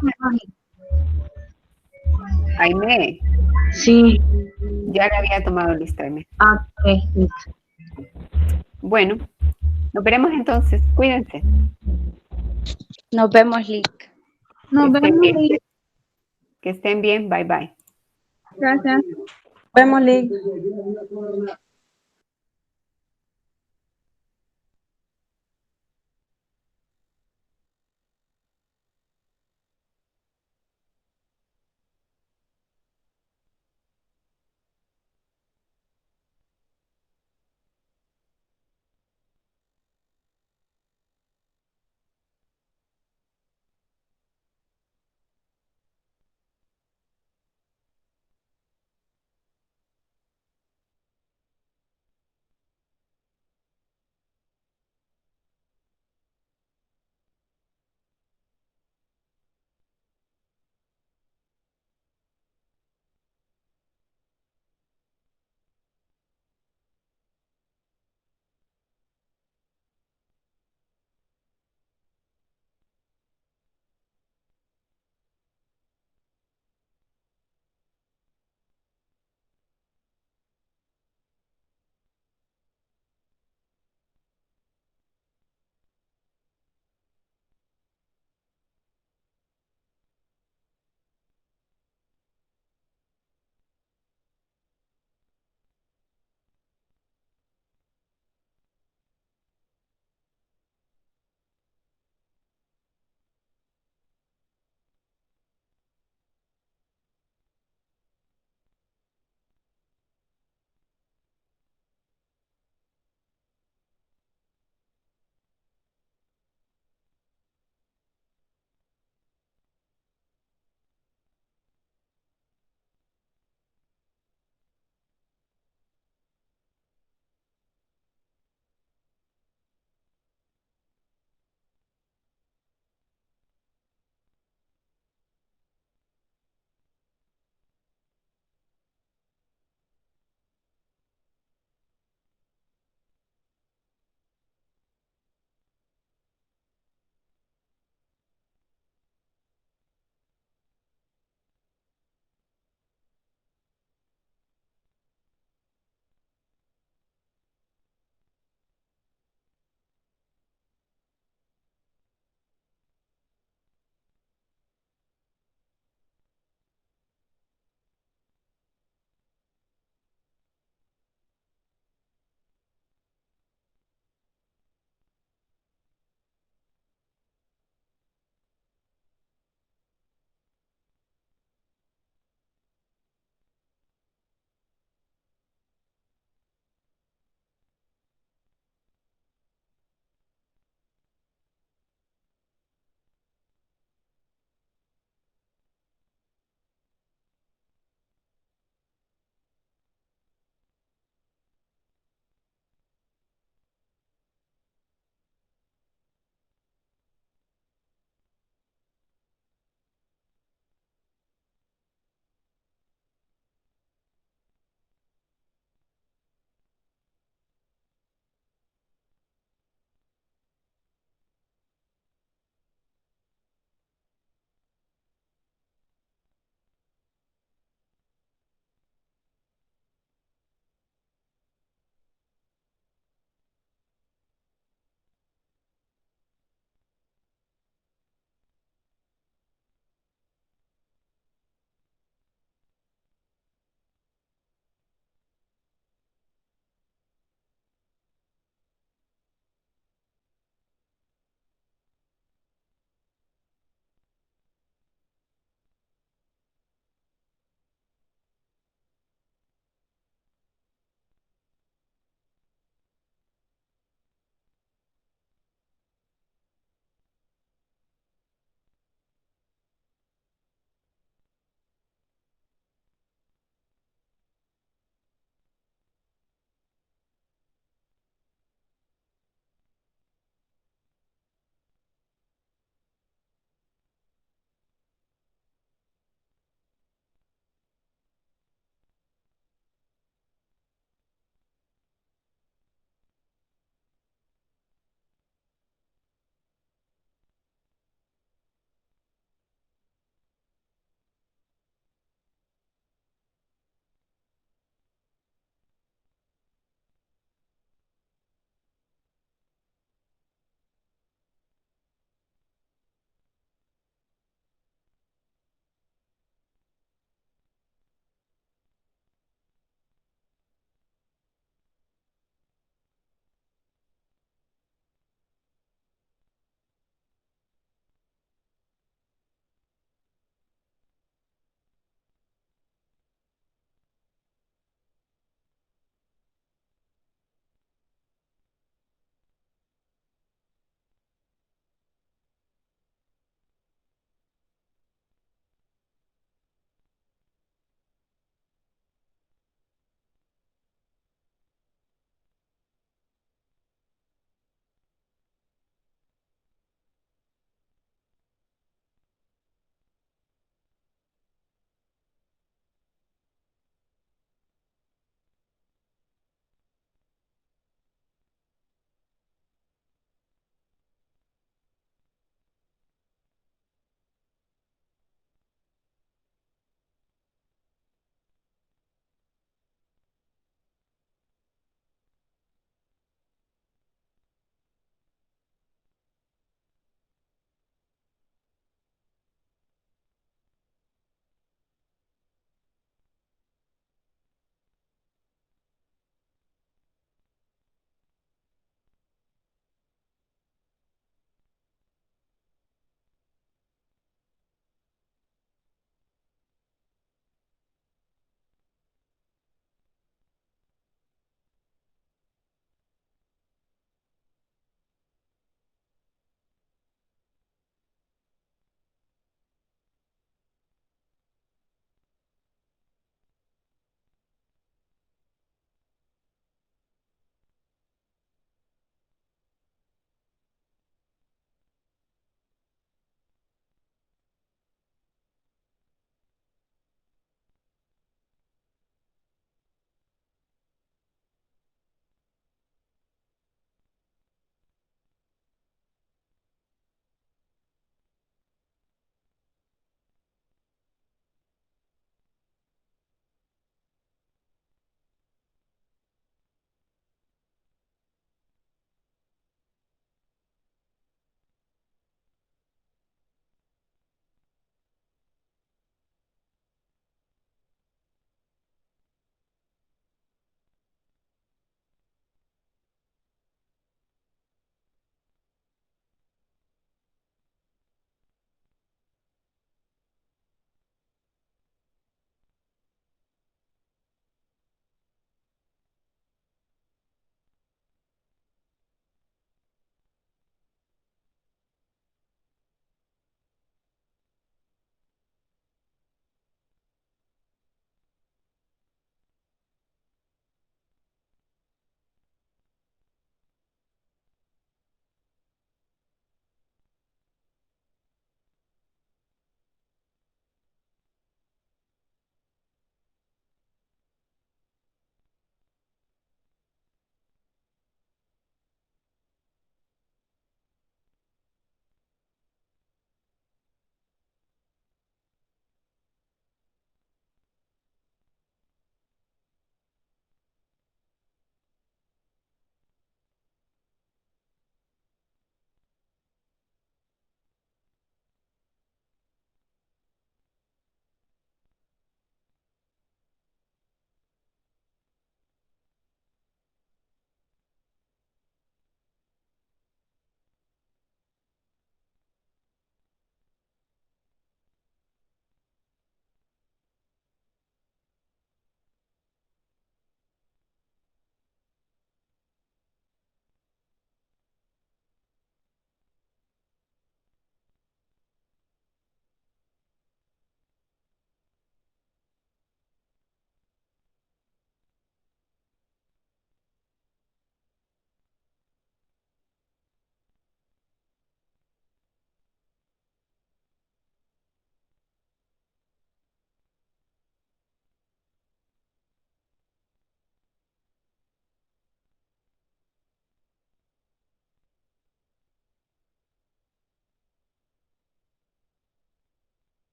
Aime. Sí. Ya le había tomado lista, Aime. Ok. Bueno, nos veremos entonces. Cuídense. Nos vemos, Lick. Nos vemos, bien. Lick. Que estén bien. Bye, bye. Gracias. Nos vemos, Lick.